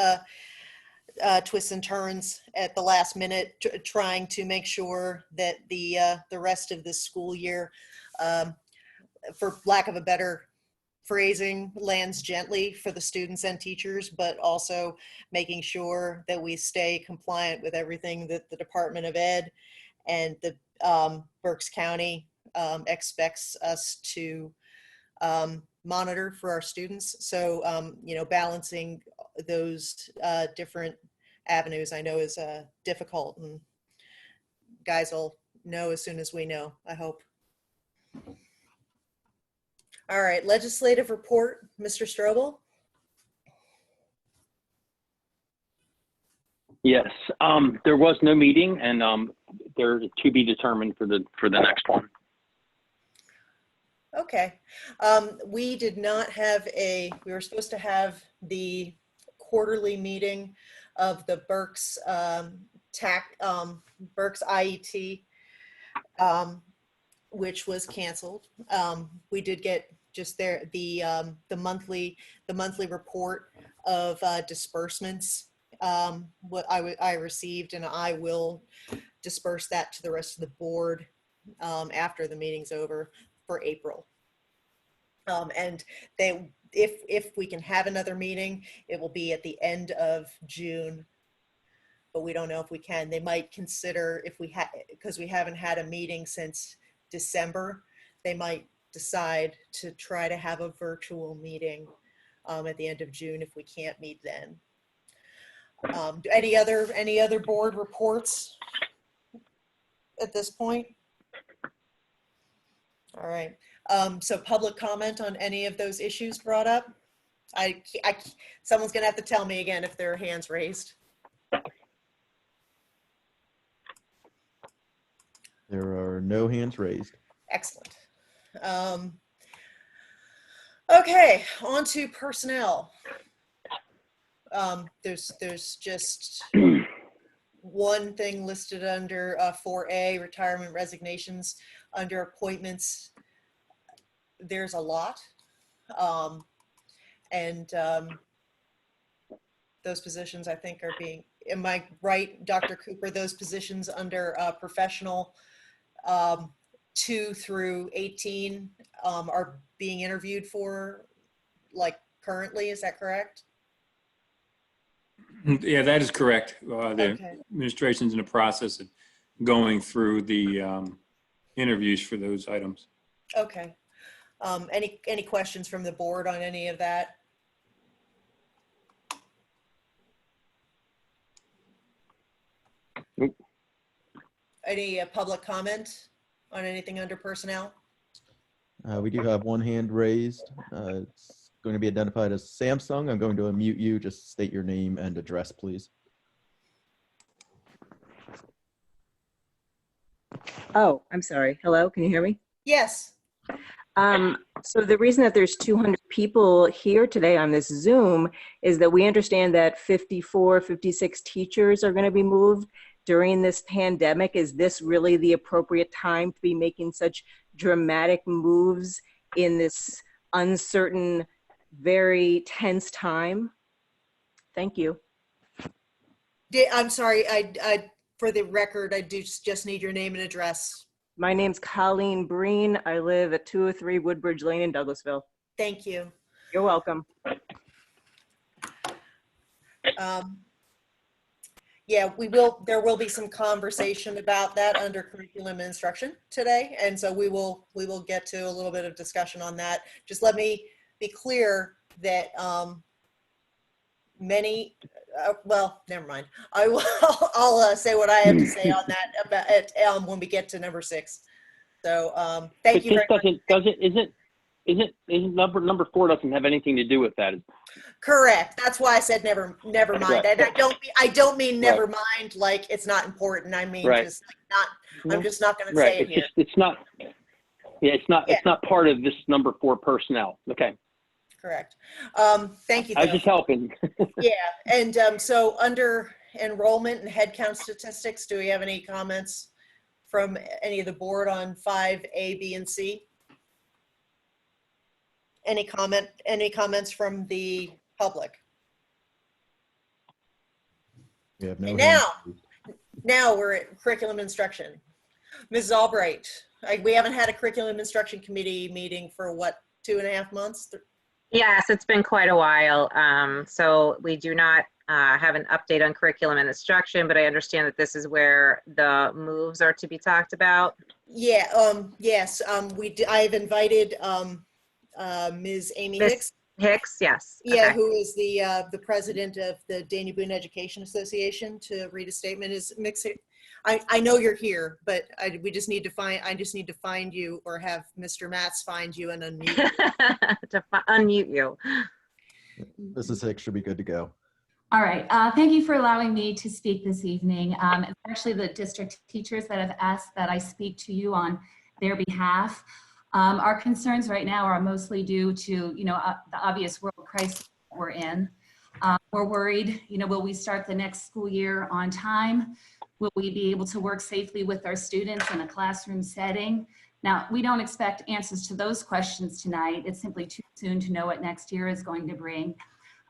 S1: twists and turns at the last minute, trying to make sure that the rest of this school year, for lack of a better phrasing, lands gently for the students and teachers, but also making sure that we stay compliant with everything that the Department of Ed and the Berks County expects us to monitor for our students. So, you know, balancing those different avenues I know is difficult, and guys will know as soon as we know, I hope. All right, legislative report, Mr. Strobel.
S8: Yes, there was no meeting, and they're to be determined for the next one.
S1: Okay, we did not have we were supposed to have the quarterly meeting of the Berks Berks IET, which was canceled. We did get just the monthly report of disbursements, what I received, and I will disperse that to the rest of the board after the meeting's over for April. And if we can have another meeting, it will be at the end of June, but we don't know if we can. They might consider, if we because we haven't had a meeting since December, they might decide to try to have a virtual meeting at the end of June if we can't meet then. Any other board reports at this point? All right. So public comment on any of those issues brought up? Someone's gonna have to tell me again if there are hands raised.
S7: There are no hands raised.
S1: Excellent. Okay, on to personnel. There's just one thing listed under 4A, retirement resignations. Under appointments, there's a lot. Those positions I think are being, am I right, Dr. Cooper, those positions under professional 2 through 18 are being interviewed for, like, currently, is that correct?
S2: Yeah, that is correct. The
S1: Okay.
S2: administration's in the process of going through the interviews for those items.
S1: Okay. Any questions from the board on any of that?
S8: Nope.
S1: Any public comment on anything under personnel?
S7: We do have one hand raised. It's going to be identified as Samsung. I'm going to unmute you. Just state your name and address, please.
S18: Oh, I'm sorry. Hello, can you hear me?
S1: Yes.
S18: So the reason that there's 200 people here today on this Zoom is that we understand that 54, 56 teachers are going to be moved during this pandemic. Is this really the appropriate time to be making such dramatic moves in this uncertain, very tense time? Thank you.
S1: I'm sorry, I for the record, I do just need your name and address.
S18: My name's Colleen Breen. I live at 203 Woodbridge Lane in Douglasville.
S1: Thank you.
S18: You're welcome.
S1: Yeah, there will be some conversation about that under curriculum and instruction today. And so we will get to a little bit of discussion on that. Just let me be clear that well, never mind. I'll say what I have to say on that about it when we get to number 6. So thank you very much.
S8: Isn't number 4 doesn't have anything to do with that?
S1: Correct. That's why I said never mind.
S8: Right.
S1: And I don't mean never mind like it's not important. I mean just like not. I'm just not going to say it here.
S8: It's not. Yeah, it's not. It's not part of this number 4 personnel. Okay.
S1: Correct. Thank you.
S8: I was just helping.
S1: Yeah, and so under enrollment and headcount statistics, do we have any comments from any of the board on 5A, B, and C? Any comments from the public?
S7: We have no
S1: And
S7: hands.
S1: now we're at curriculum instruction. Mrs. Albright, we haven't had a curriculum instruction committee meeting for what, 2.5 months?
S3: Yes, it's been quite a while. So we do not have an update on curriculum and instruction, but I understand that this is where the moves are to be talked about.
S1: Yeah, yes, I've invited Ms. Amy Hicks.
S3: Hicks, yes.
S1: Yeah,
S3: Okay.
S1: who is the president of the Daniel Boone Education Association to read a statement. Is Mix? I know you're here, but I just need to find you, or have Mr. Matz find you and unmute you.
S3: To unmute you.
S7: Mrs. Hicks should be good to go.
S19: All right. Thank you for allowing me to speak this evening. It's actually the district teachers that have asked that I speak to you on their behalf. Our concerns right now are mostly due to, the obvious world crisis that we're in. We're worried, will we start the next school year on time? Will we be able to work safely with our students in a classroom setting? Now, we don't expect answers to those questions tonight. It's simply too soon to know what next year is going to bring.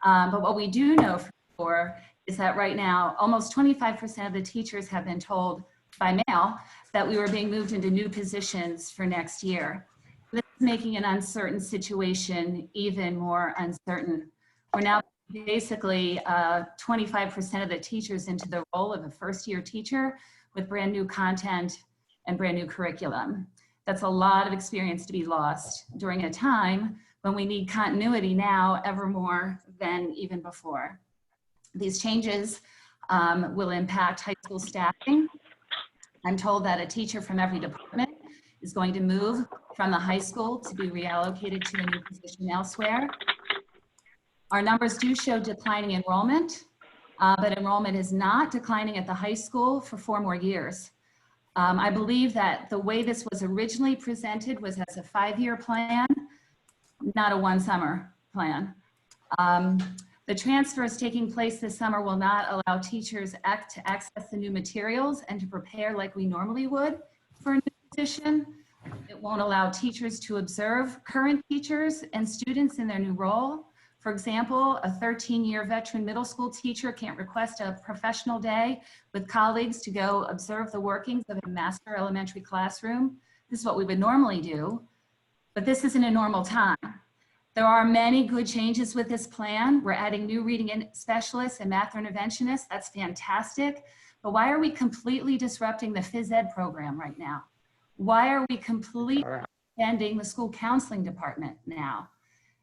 S19: But what we do know for sure is that right now, almost 25% of the teachers have been told by mail that we were being moved into new positions for next year. This is making an uncertain situation even more uncertain. We're now basically 25% of the teachers into the role of a first-year teacher with brand new content and brand new curriculum. That's a lot of experience to be lost during a time when we need continuity now ever more than even before. These changes will impact high school staffing. I'm told that a teacher from every department is going to move from the high school to be reallocated to a new position elsewhere. Our numbers do show declining enrollment, but enrollment is not declining at the high school for 4 more years. I believe that the way this was originally presented was as a 5-year plan, not a 1 summer plan. The transfers taking place this summer will not allow teachers to access the new materials and to prepare like we normally would for a new position. It won't allow teachers to observe current teachers and students in their new role. For example, a 13-year veteran middle school teacher can't request a professional day with colleagues to go observe the workings of a master elementary classroom. This is what we would normally do, but this isn't a normal time. There are many good changes with this plan. We're adding new reading specialists and math interventionists. That's fantastic. But why are we completely disrupting the phys ed program right now? Why are we completely ending the school counseling department now?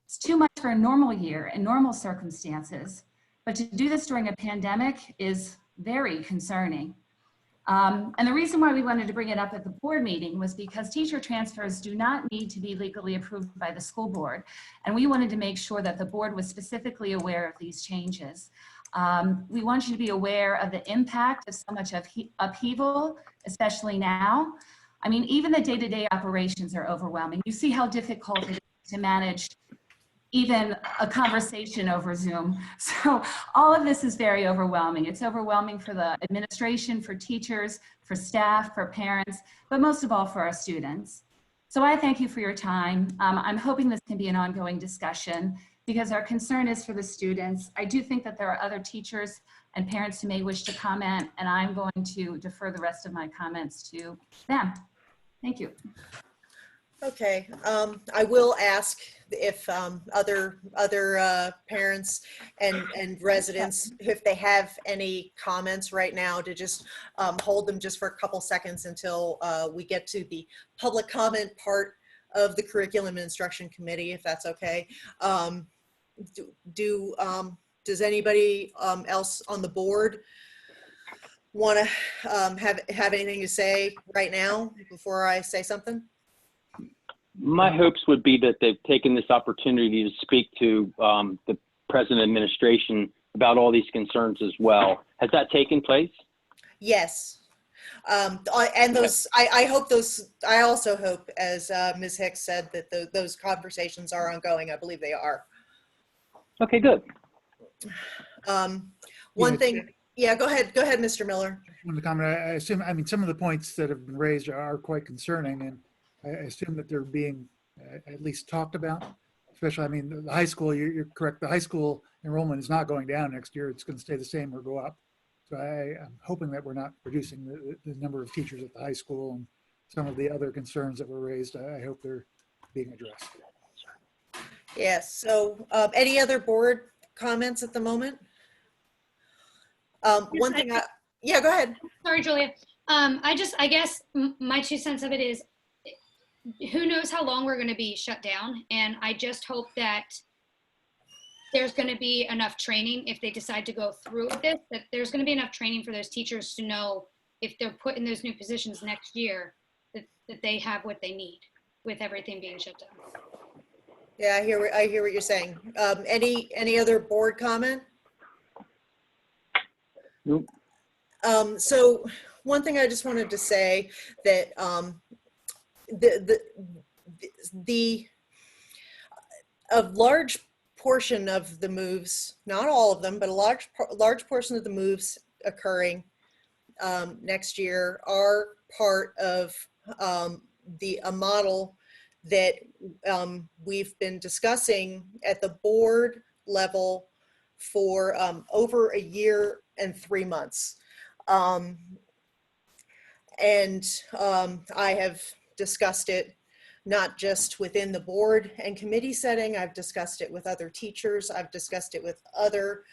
S19: It's too much for a normal year in normal circumstances, but to do this during a pandemic is very concerning. And the reason why we wanted to bring it up at the board meeting was because teacher transfers do not need to be legally approved by the school board. And we wanted to make sure that the board was specifically aware of these changes. We want you to be aware of the impact of so much upheaval, especially now. I mean, even the day-to-day operations are overwhelming. You see how difficult it is to manage even a conversation over Zoom. So all of this is very overwhelming. It's overwhelming for the administration, for teachers, for staff, for parents, but most of all for our students. So I thank you for your time. I'm hoping this can be an ongoing discussion because our concern is for the students. I do think that there are other teachers and parents who may wish to comment, and I'm going to defer the rest of my comments to them. Thank you.
S1: Okay, I will ask if other parents and residents, if they have any comments right now, to just hold them just for a couple seconds until we get to the public comment part of the Curriculum and Instruction Committee, if that's okay. Does anybody else on the board want to have anything to say right now before I say something?
S8: My hopes would be that they've taken this opportunity to speak to the present administration about all these concerns as well. Has that taken place?
S1: Yes. And those, I hope those, I also hope, as Ms. Hicks said, that those conversations are ongoing. I believe they are.
S8: Okay, good.
S1: One thing, yeah, go ahead, Mr. Miller.
S4: One comment, I assume, I mean, some of the points that have been raised are quite concerning, and I assume that they're being at least talked about, especially, I mean, the high school, you're correct, the high school enrollment is not going down next year. It's going to stay the same or go up. So I'm hoping that we're not reducing the number of teachers at the high school, and some of the other concerns that were raised, I hope they're being addressed.
S1: Yes, so any other board comments at the moment? One thing, yeah, go ahead.
S9: Sorry, Julia. I guess my 2 cents of it is, who knows how long we're going to be shut down, and I just hope that there's going to be enough training if they decide to go through with this, that there's going to be enough training for those teachers to know if they're put in those new positions next year, that they have what they need with everything being shut down.
S1: Yeah, I hear what you're saying. Any other board comment?
S8: Nope.
S1: So one thing I just wanted to say that a large portion of the moves, not all of them, but a large portion of the moves occurring next year are part of a model that we've been discussing at the board level for over a year and 3 months. And I have discussed it not just within the board and committee setting. I've discussed it with other teachers. I've discussed it with other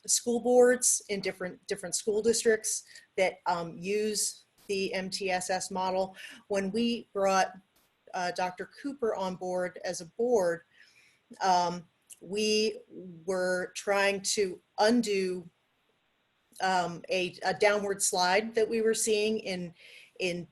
S1: school boards in different school districts that use the MTSS model. When we brought Dr. Cooper on board as a board, we were trying to undo a downward slide that we were seeing in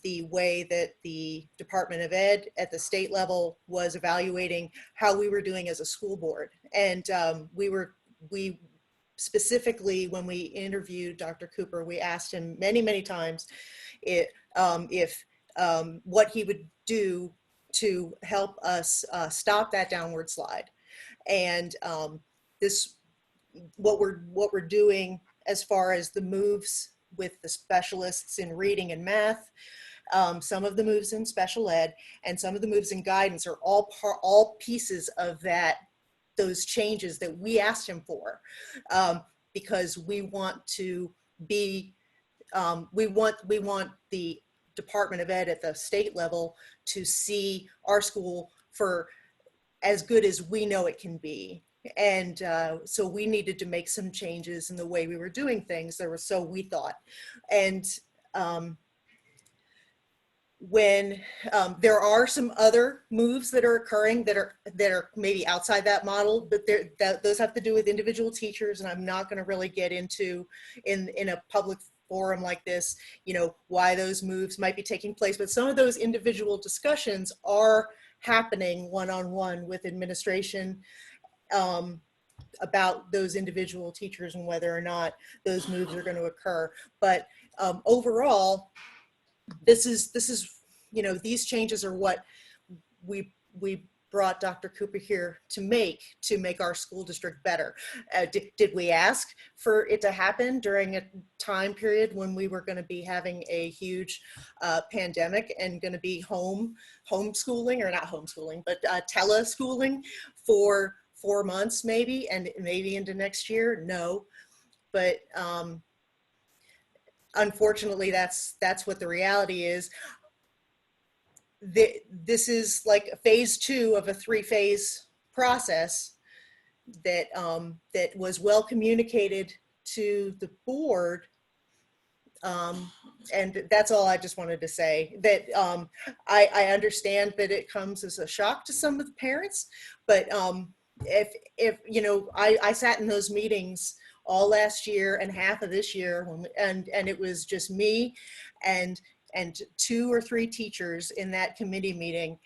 S1: the way that the Department of Ed at the state level was evaluating how we were doing as a school board. And we specifically when we interviewed Dr. Cooper, we asked him many, many times if what he would do to help us stop that downward slide. And what we're doing as far as the moves with the specialists in reading and math, some of the moves in special ed, and some of the moves in guidance are all pieces of those changes that we asked him for, because we want to be, we want the Department of Ed at the state level to see our school for as good as we know it can be. And so we needed to make some changes in the way we were doing things. So we thought. And when there are some other moves that are occurring that are maybe outside that model, but those have to do with individual teachers, and I'm not going to really get into in a public forum like this, you know, why those moves might be taking place. But some of those individual discussions are happening one-on-one with administration about those individual teachers and whether or not those moves are going to occur. But overall, this is, you know, these changes are what we brought Dr. Cooper here to make our school district better. Did we ask for it to happen during a time period when we were going to be having a huge pandemic and going to be homeschooling, or not homeschooling, but teleschooling for 4 months maybe, and maybe into next year? No, but unfortunately that's what the reality is. This is like phase 2 of a 3-phase process that that was well communicated to the board, and that's all I just wanted to say. That I understand that it comes as a shock to some of the parents, but if you know, I sat in those meetings all last year and half of this year, and it was just me and 2 or 3 teachers in that committee meeting,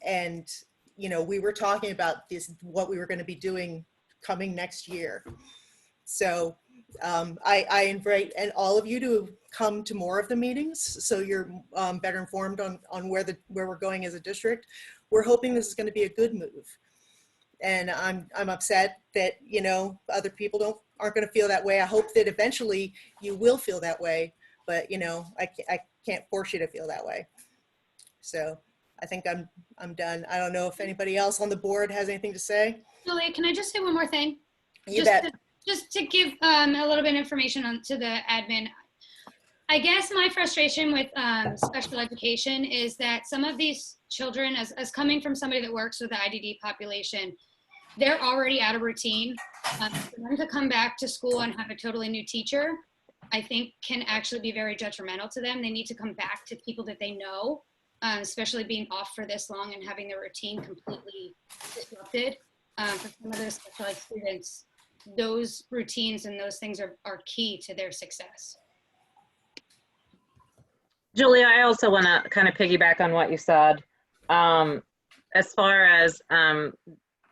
S1: and you know, we were talking about what we were going to be doing coming next year. So I invite all of you to come to more of the meetings, so you're better informed on where we're going as a district. We're hoping this is going to be a good move, and I'm upset that, you know, other people aren't going to feel that way. I hope that eventually you will feel that way, but you know, I can't force you to feel that way. So I think I'm done. I don't know if anybody else on the board has anything to say.
S9: Julia, can I just say one more thing?
S1: You bet.
S9: Just to give a little bit of information to the admin. I guess my frustration with special education is that some of these children, as coming from somebody that works with the IDD population, they're already out of routine. For them to come back to school and have a totally new teacher, I think can actually be very detrimental to them. They need to come back to people that they know, especially being off for this long and having their routine completely disrupted. For some of those special ed students, those routines and those things are key to their success.
S3: Julia, I also want to kind of piggyback on what you said. As far as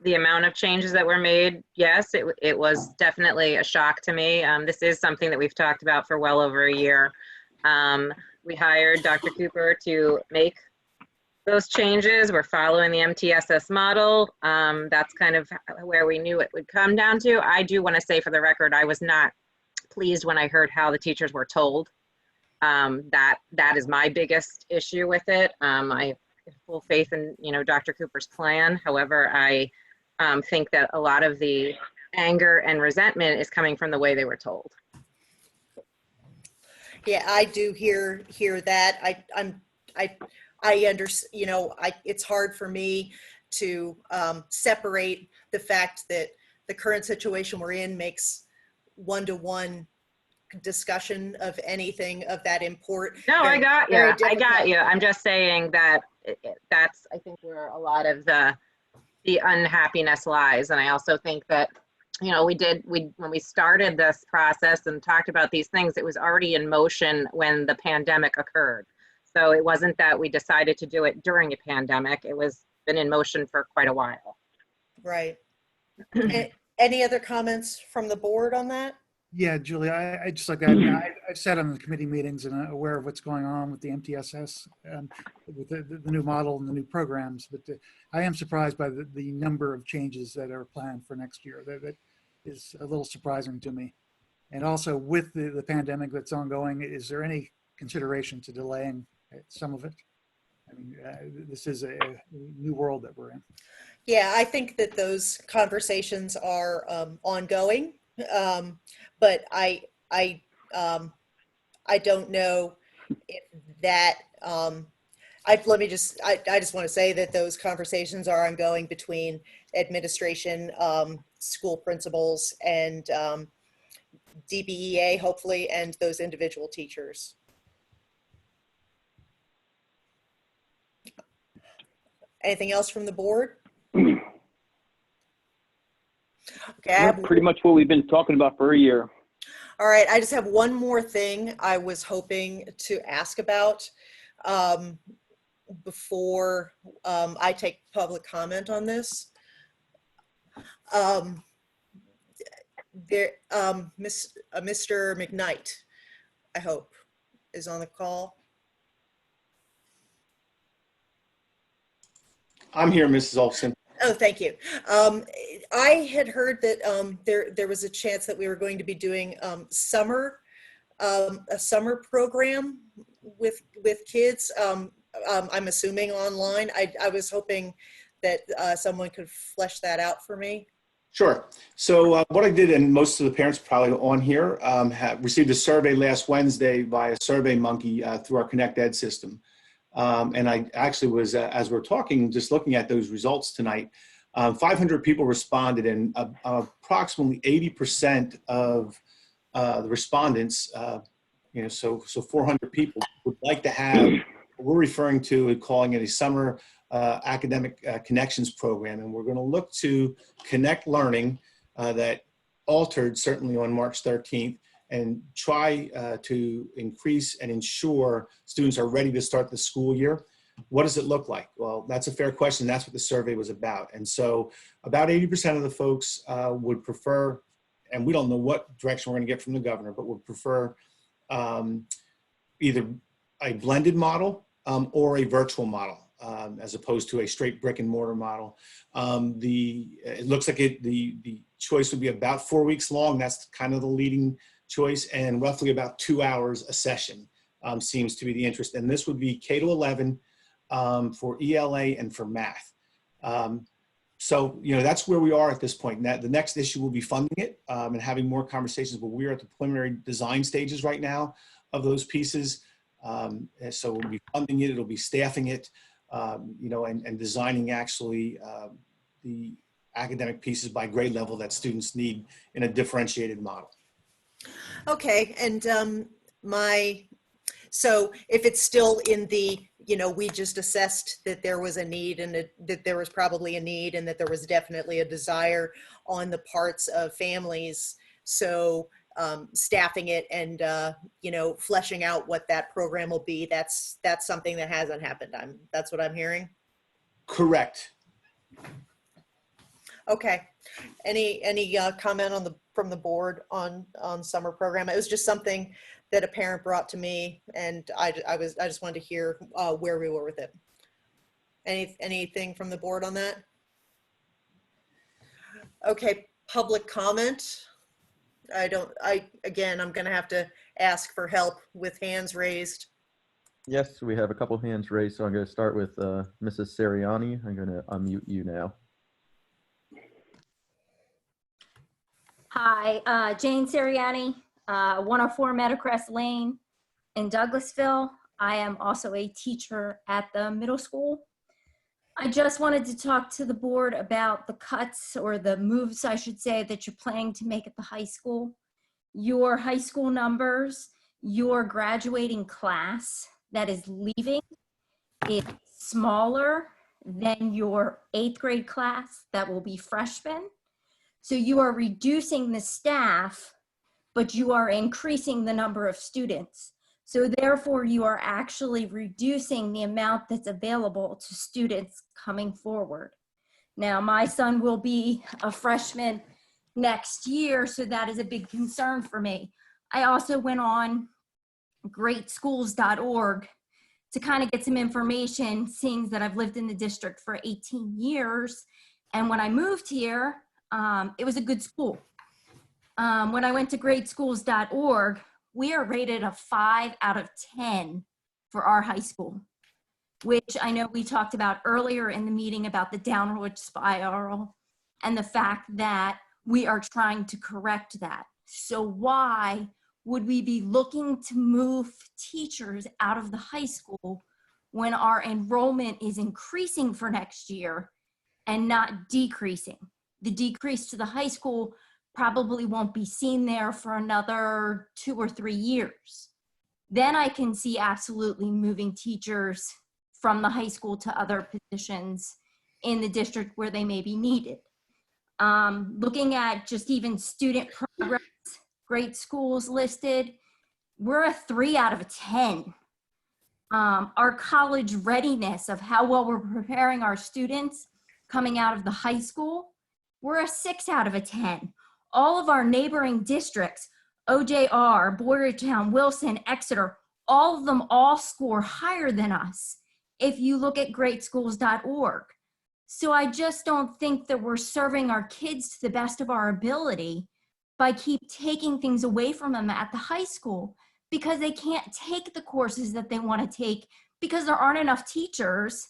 S3: the amount of changes that were made, yes, it was definitely a shock to me. This is something that we've talked about for well over a year. We hired Dr. Cooper to make those changes. We're following the MTSS model. That's kind of where we knew it would come down to. I do want to say for the record, I was not pleased when I heard how the teachers were told. That is my biggest issue with it. I have full faith in, you know, Dr. Cooper's plan. However, I think that a lot of the anger and resentment is coming from the way they were told.
S1: Yeah, I do hear that. I understand, you know, it's hard for me to separate the fact that the current situation we're in makes one-to-one discussion of anything of that import.
S3: No, I got you. I got you. I'm just saying that that's, I think, where a lot of the unhappiness lies. And I also think that, you know, when we started this process and talked about these things, it was already in motion when the pandemic occurred. So it wasn't that we decided to do it during a pandemic. It was been in motion for quite a while.
S1: Right. Any other comments from the board on that?
S4: Yeah, Julie, I just like that. I've sat on the committee meetings and I'm aware of what's going on with the MTSS, with the new model and the new programs, but I am surprised by the number of changes that are planned for next year. That is a little surprising to me. And also with the pandemic that's ongoing, is there any consideration to delaying some of it? I mean, this is a new world that we're in.
S1: Yeah, I think that those conversations are ongoing, but I don't know if that. I just want to say that those conversations are ongoing between administration, school principals, and DBEA, hopefully, and those individual teachers. Anything else from the board? Okay,
S8: That's pretty much what we've been talking about for a year.
S1: All right, I just have one more thing I was hoping to ask about before I take public comment on this. Mr. McKnight, I hope, is on the call.
S20: I'm here, Mrs. Olson.
S1: Oh, thank you. I had heard that there was a chance that we were going to be doing a summer program with kids. I'm assuming online. I was hoping that someone could flesh that out for me.
S20: Sure. So what I did, and most of the parents probably on here, have received a survey last Wednesday via SurveyMonkey through our Connect Ed system. And I actually was, as we're talking, just looking at those results tonight, 500 people responded, and approximately 80% of the respondents, so 400 people would like to have what we're referring to and calling it a summer academic connections program. And we're going to look to connect learning that altered certainly on March 13th and try to increase and ensure students are ready to start the school year. What does it look like? Well, that's a fair question. That's what the survey was about. And so about 80% of the folks would prefer, and we don't know what direction we're going to get from the governor, but would prefer either a blended model or a virtual model, as opposed to a straight brick and mortar model. It looks like the choice would be about 4 weeks long. That's kind of the leading choice, and roughly about 2 hours a session seems to be the interest. And this would be K to 11 for ELA and for math. So, that's where we are at this point. Now, the next issue will be funding it and having more conversations, but we're at the preliminary design stages right now of those pieces. So we'll be funding it, it'll be staffing it, and designing actually the academic pieces by grade level that students need in a differentiated model.
S1: Okay, and so if it's still in the, we just assessed that there was a need and that there was probably a need and that there was definitely a desire on the parts of families. So staffing it and, fleshing out what that program will be, that's something that hasn't happened. That's what I'm hearing.
S20: Correct.
S1: Okay. Any comment from the board on summer program? It was just something that a parent brought to me, and I just wanted to hear where we were with it. Anything from the board on that? Okay, public comment. Again, I'm going to have to ask for help with hands raised.
S7: Yes, we have a couple hands raised, so I'm going to start with Mrs. Seriani. I'm going to unmute you now.
S21: Hi, Jane Seriani, 104 Meadowcrest Lane in Douglasville. I am also a teacher at the middle school. I just wanted to talk to the board about the cuts, or the moves, I should say, that you're planning to make at the high school. Your high school numbers, your graduating class that is leaving is smaller than your 8th grade class that will be freshmen. So you are reducing the staff, but you are increasing the number of students. So therefore, you are actually reducing the amount that's available to students coming forward. Now, my son will be a freshman next year. So that is a big concern for me. I also went on greatschools.org to kind of get some information, seeing that I've lived in the district for 18 years. And when I moved here, it was a good school. When I went to greatschools.org, we are rated a 5 out of 10 for our high school, which I know we talked about earlier in the meeting about the downward spiral and the fact that we are trying to correct that. So why would we be looking to move teachers out of the high school when our enrollment is increasing for next year and not decreasing? The decrease to the high school probably won't be seen there for another 2 or 3 years. Then I can see absolutely moving teachers from the high school to other positions in the district where they may be needed. Looking at just even student progress, great schools listed, we're a 3 out of 10. Our college readiness of how well we're preparing our students coming out of the high school, we're a 6 out of 10. All of our neighboring districts, OJR, Boyertown, Wilson, Exeter, all of them all score higher than us if you look at greatschools.org. So I just don't think that we're serving our kids to the best of our ability by keep taking things away from them at the high school because they can't take the courses that they want to take because there aren't enough teachers.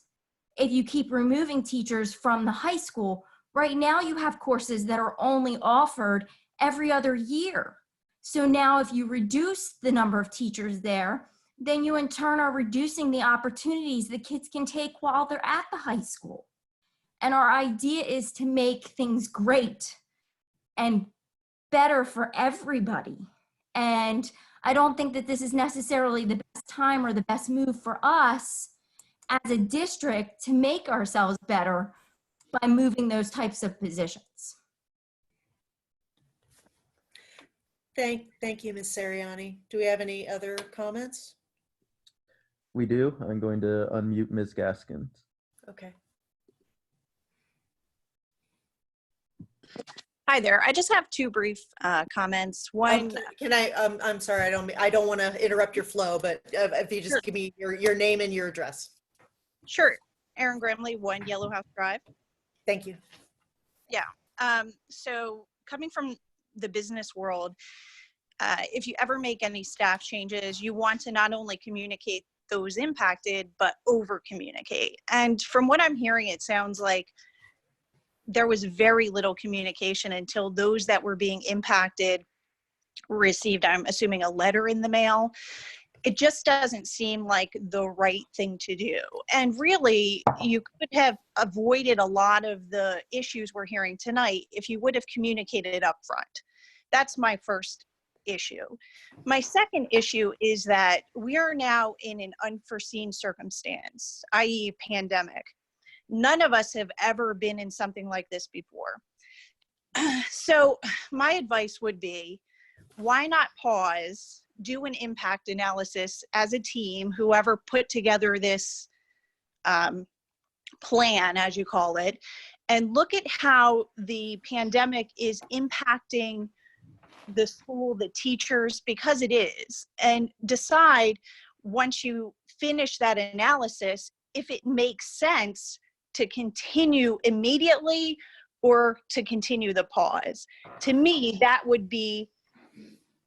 S21: If you keep removing teachers from the high school, right now you have courses that are only offered every other year. So now if you reduce the number of teachers there, then you in turn are reducing the opportunities that kids can take while they're at the high school. And our idea is to make things great and better for everybody. And I don't think that this is necessarily the best time or the best move for us as a district to make ourselves better by moving those types of positions.
S1: Thank you, Ms. Seriani. Do we have any other comments?
S7: We do. I'm going to unmute Ms. Gaskins.
S1: Okay.
S12: Hi there. I just have 2 brief comments. One,
S1: Can I? I'm sorry. I don't want to interrupt your flow, but if you just give me your name and your address.
S12: Sure. Erin Gramley, 1 Yellow House Drive.
S1: Thank you.
S12: Yeah. So coming from the business world, if you ever make any staff changes, you want to not only communicate those impacted, but over communicate. And from what I'm hearing, it sounds like there was very little communication until those that were being impacted received, I'm assuming, a letter in the mail. It just doesn't seem like the right thing to do. And really, you could have avoided a lot of the issues we're hearing tonight if you would have communicated up front. That's my first issue. My second issue is that we are now in an unforeseen circumstance, i.e. pandemic. None of us have ever been in something like this before. So my advice would be, why not pause, do an impact analysis as a team, whoever put together this plan, as you call it, and look at how the pandemic is impacting the school, the teachers, because it is, and decide once you finish that analysis, if it makes sense to continue immediately or to continue the pause. To me, that would be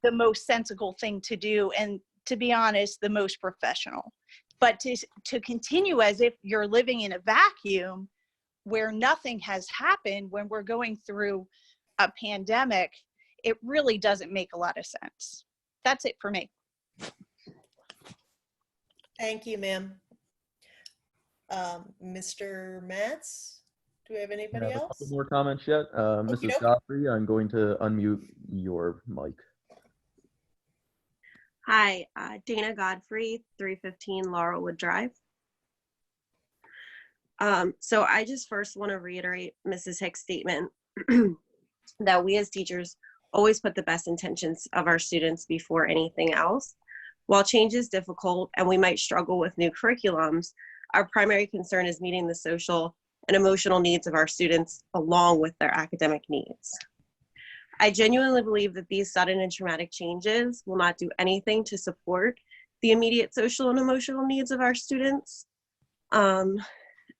S12: the most sensible thing to do, and to be honest, the most professional. But to continue as if you're living in a vacuum where nothing has happened when we're going through a pandemic, it really doesn't make a lot of sense. That's it for me.
S1: Thank you, ma'am. Mr. Matz, do we have anybody
S7: I have a
S1: else?
S7: couple more comments yet. Mrs. Godfrey, I'm going to unmute your mic.
S6: Hi, Dana Godfrey, 315 Laurelwood Drive. So I just first want to reiterate Mrs. Hicks' statement that we as teachers always put the best intentions of our students before anything else. While change is difficult and we might struggle with new curriculums, our primary concern is meeting the social and emotional needs of our students along with their academic needs. I genuinely believe that these sudden and traumatic changes will not do anything to support the immediate social and emotional needs of our students. And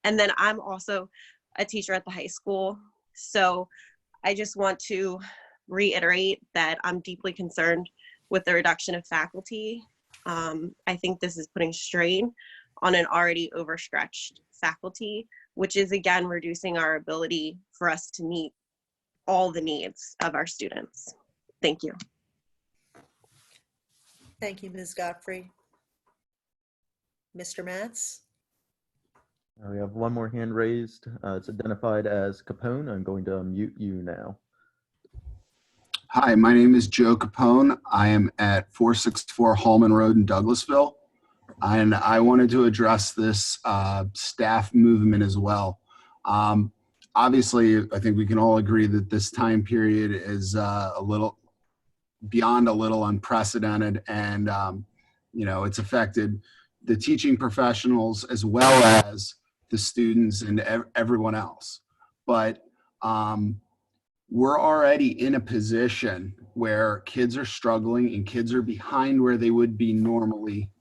S6: then I'm also a teacher at the high school. So I just want to reiterate that I'm deeply concerned with the reduction of faculty. I think this is putting strain on an already overstretched faculty, which is again reducing our ability for us to meet all the needs of our students. Thank you.
S1: Thank you, Ms. Godfrey. Mr. Matz?
S7: We have one more hand raised. It's identified as Capone. I'm going to unmute you now.
S11: Hi, my name is Joe Capone. I am at 464 Hallman Road in Douglasville, and I wanted to address this staff movement as well. Obviously, I think we can all agree that this time period is a little unprecedented, and it's affected the teaching professionals as well as the students and everyone else. But we're already in a position where kids are struggling and kids are behind where they would be normally.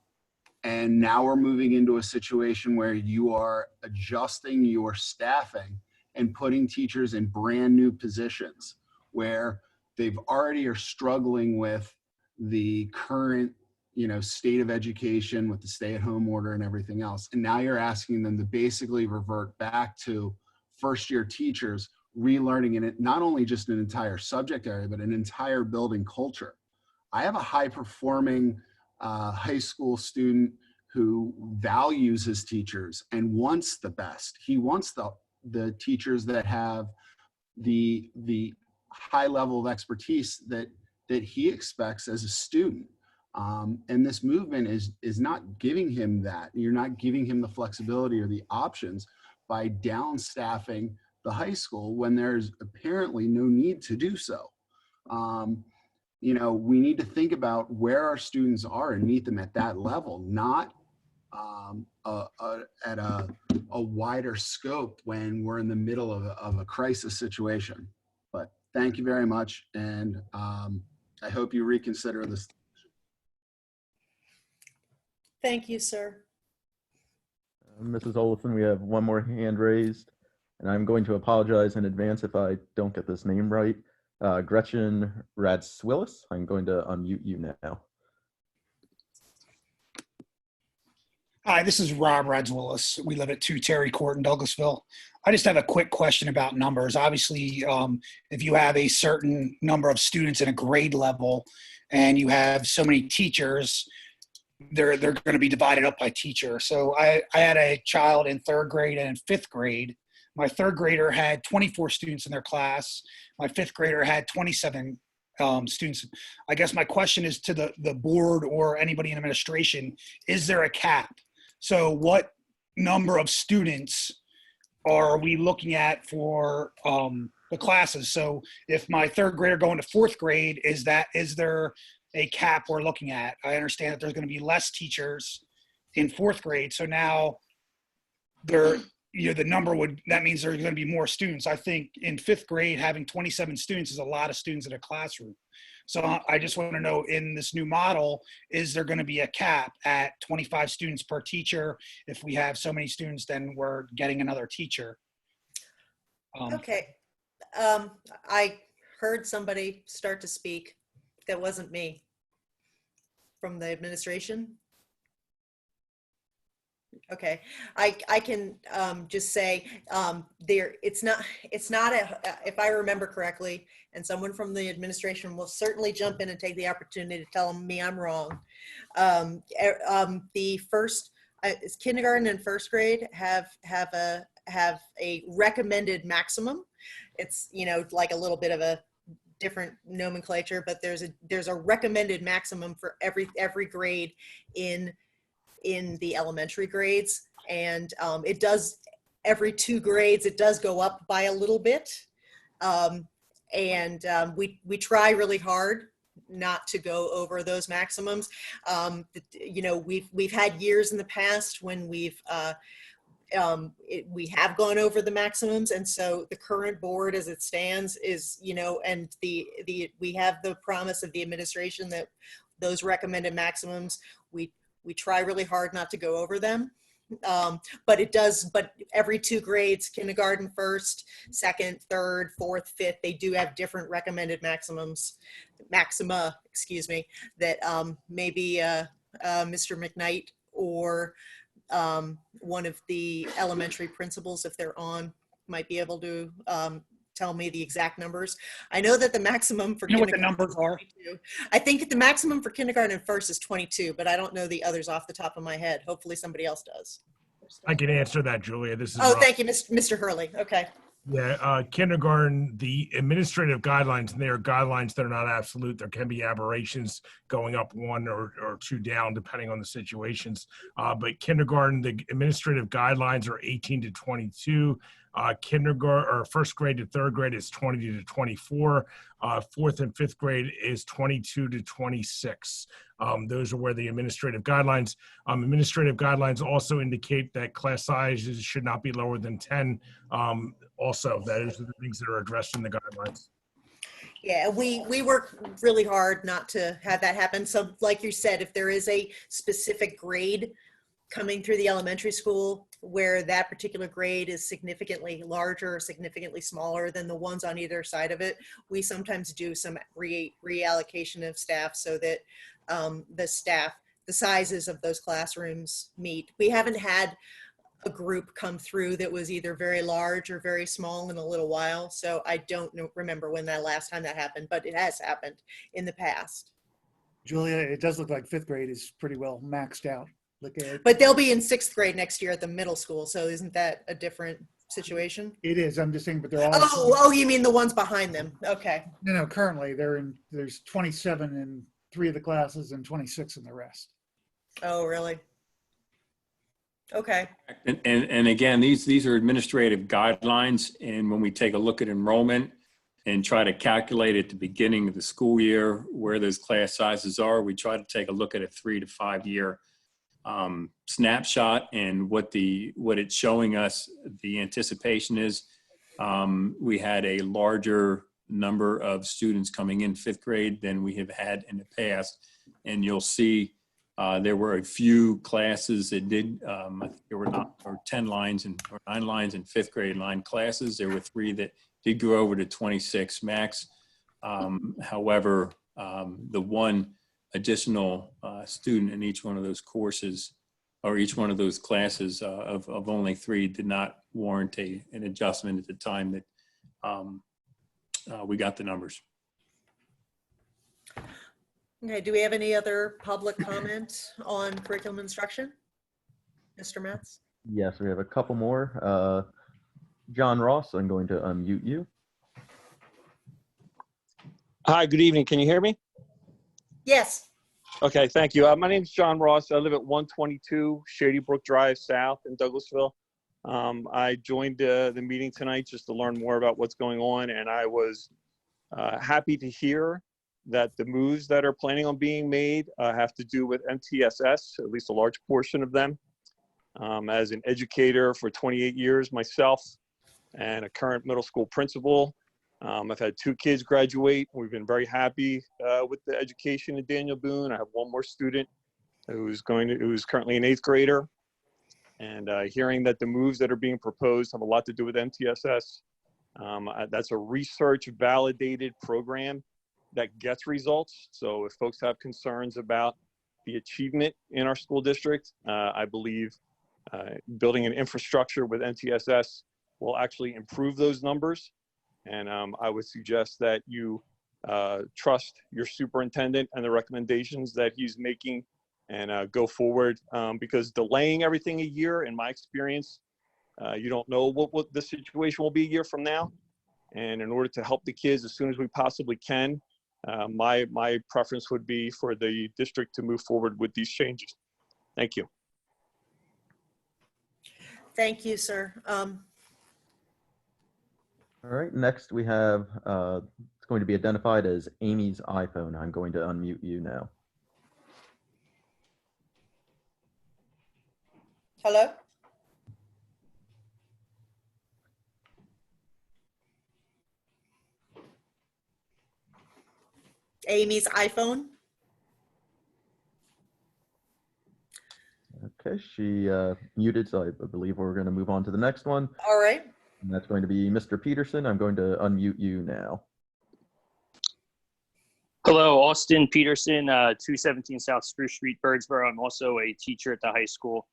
S11: And now we're moving into a situation where you are adjusting your staffing and putting teachers in brand new positions where they've already are struggling with the current, state of education with the stay-at-home order and everything else. And now you're asking them to basically revert back to first-year teachers relearning in it, not only just an entire subject area, but an entire building culture. I have a high-performing high school student who values his teachers and wants the best. He wants the teachers that have the high level of expertise that he expects as a student. And this movement is not giving him that. You're not giving him the flexibility or the options by downstaffing the high school when there's apparently no need to do so. We need to think about where our students are and meet them at that level, not at a wider scope when we're in the middle of a crisis situation. But thank you very much, and I hope you reconsider this.
S1: Thank you, sir.
S7: Mrs. Olson, we have one more hand raised, and I'm going to apologize in advance if I don't get this name right. Gretchen Radswillis, I'm going to unmute you now.
S22: Hi, this is Rob Radswillis. We live at 2 Terry Court in Douglasville. I just have a quick question about numbers. Obviously, if you have a certain number of students in a grade level and you have so many teachers, they're going to be divided up by teacher. So I had a child in 3rd grade and in 5th grade. My 3rd grader had 24 students in their class. My 5th grader had 27 students. I guess my question is to the board or anybody in administration, is there a cap? So what number of students are we looking at for the classes? So if my 3rd grader going to 4th grade, is there a cap we're looking at? I understand that there's going to be less teachers in 4th grade. So now the number that means there's going to be more students. I think in 5th grade, having 27 students is a lot of students in a classroom. So I just want to know, in this new model, is there going to be a cap at 25 students per teacher? If we have so many students, then we're getting another teacher.
S1: Okay. I heard somebody start to speak. That wasn't me. From the administration? Okay, I can just say it's not if I remember correctly, and someone from the administration will certainly jump in and take the opportunity to tell me I'm wrong. The first kindergarten and 1st grade have a recommended maximum. It's like a little bit of a different nomenclature, but there's a recommended maximum for every grade in the elementary grades, and it does every 2 grades it does go up by a little bit, and we try really hard not to go over those maximums. We've had years in the past when we've we have gone over the maximums, and so the current board as it stands is, and we have the promise of the administration that those recommended maximums, we try really hard not to go over them. But every 2 grades, kindergarten first, second, third, fourth, fifth, they do have different recommended maxima, that maybe Mr. McKnight or one of the elementary principals, if they're on, might be able to tell me the exact numbers. I know that the maximum for
S22: what the numbers are?
S1: I think the maximum for kindergarten and first is 22, but I don't know the others off the top of my head. Hopefully somebody else does.
S14: I can answer that, Julia. This is
S1: Oh,
S14: Rob.
S1: thank you, Mr. Hurley. Okay.
S14: Yeah, kindergarten, the administrative guidelines, and they are guidelines that are not absolute. There can be aberrations going up 1 or 2 down, depending on the situations. But kindergarten, the administrative guidelines are 18 to 22. Kindergarten or first grade to third grade is 20 to 24. Fourth and fifth grade is 22 to 26. Those are where the administrative guidelines. Administrative guidelines also indicate that class sizes should not be lower than 10. Also, that is the things that are addressed in the guidelines.
S1: Yeah, we work really hard not to have that happen. So like you said, if there is a specific grade coming through the elementary school where that particular grade is significantly larger or significantly smaller than the ones on either side of it, we sometimes do some reallocation of staff so that the sizes of those classrooms meet. We haven't had a group come through that was either very large or very small in a little while. So I don't remember when that last time that happened, but it has happened in the past.
S4: Julia, it does look like 5th grade is pretty well maxed out.
S1: But they'll be in 6th grade next year at the middle school. So isn't that a different situation?
S4: It is. I'm just saying, but they're all.
S1: Oh, you mean the ones behind them? Okay.
S4: No, currently there's 27 in 3 of the classes and 26 in the rest.
S1: Oh, really? Okay.
S2: And again, these are administrative guidelines. And when we take a look at enrollment and try to calculate at the beginning of the school year where those class sizes are, we try to take a look at a 3 to 5 year snapshot and what it's showing us the anticipation is. We had a larger number of students coming in 5th grade than we have had in the past. And you'll see there were a few classes that did, I think there were 10 lines or 9 lines in 5th grade line classes. There were 3 that did go over to 26 max. However, the one additional student in each one of those courses or each one of those classes of only 3 did not warrant an adjustment at the time that we got the numbers.
S1: Okay, do we have any other public comment on curriculum instruction? Mr. Metz?
S7: Yes, we have a couple more. John Ross, I'm going to unmute you.
S5: Hi, good evening. Can you hear me?
S1: Yes.
S5: Okay, thank you. My name is John Ross. I live at 122 Shady Brook Drive South in Douglasville. I joined the meeting tonight just to learn more about what's going on, and I was happy to hear that the moves that are planning on being made have to do with MTSS, at least a large portion of them. As an educator for 28 years myself and a current middle school principal, I've had 2 kids graduate. We've been very happy with the education at Daniel Boone. I have 1 more student who's currently an 8th grader. And hearing that the moves that are being proposed have a lot to do with MTSS. That's a research validated program that gets results. So if folks have concerns about the achievement in our school district, I believe building an infrastructure with MTSS will actually improve those numbers. And I would suggest that you trust your superintendent and the recommendations that he's making and go forward, because delaying everything a year, in my experience, you don't know what the situation will be a year from now. And in order to help the kids as soon as we possibly can, my preference would be for the district to move forward with these changes. Thank you.
S1: Thank you, sir.
S7: All right, next we have, it's going to be identified as Amy's iPhone. I'm going to unmute you now.
S1: Hello? Amy's iPhone.
S7: Okay, she muted, so I believe we're going to move on to the next one.
S1: All right.
S7: And that's going to be Mr. Peterson. I'm going to unmute you now.
S10: Hello, Austin Peterson, 217 South Spruce Street, Birdsboro. I'm also a teacher at the high school.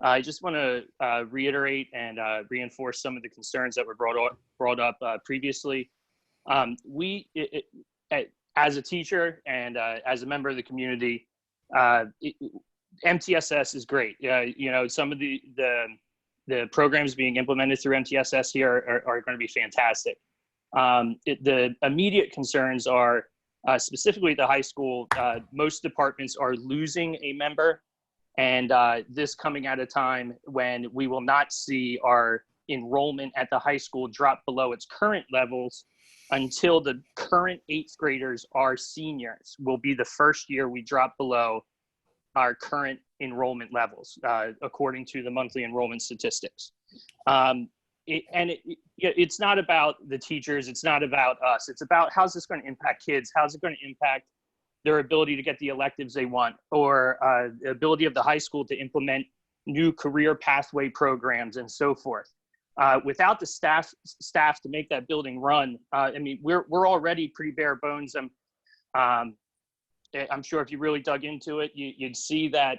S10: I just want to reiterate and reinforce some of the concerns that were brought up previously. As a teacher and as a member of the community, MTSS is great. You know, some of the programs being implemented through MTSS here are going to be fantastic. The immediate concerns are specifically at the high school. Most departments are losing a member, and this coming at a time when we will not see our enrollment at the high school drop below its current levels until the current 8th graders are seniors. Will be the first year we drop below our current enrollment levels, according to the monthly enrollment statistics. It's not about the teachers, it's not about us, it's about how's this going to impact kids, how's it going to impact their ability to get the electives they want, or the ability of the high school to implement new career pathway programs and so forth. Without the staff to make that building run, I mean, we're already pretty bare bones. I'm sure if you really dug into it, you'd see that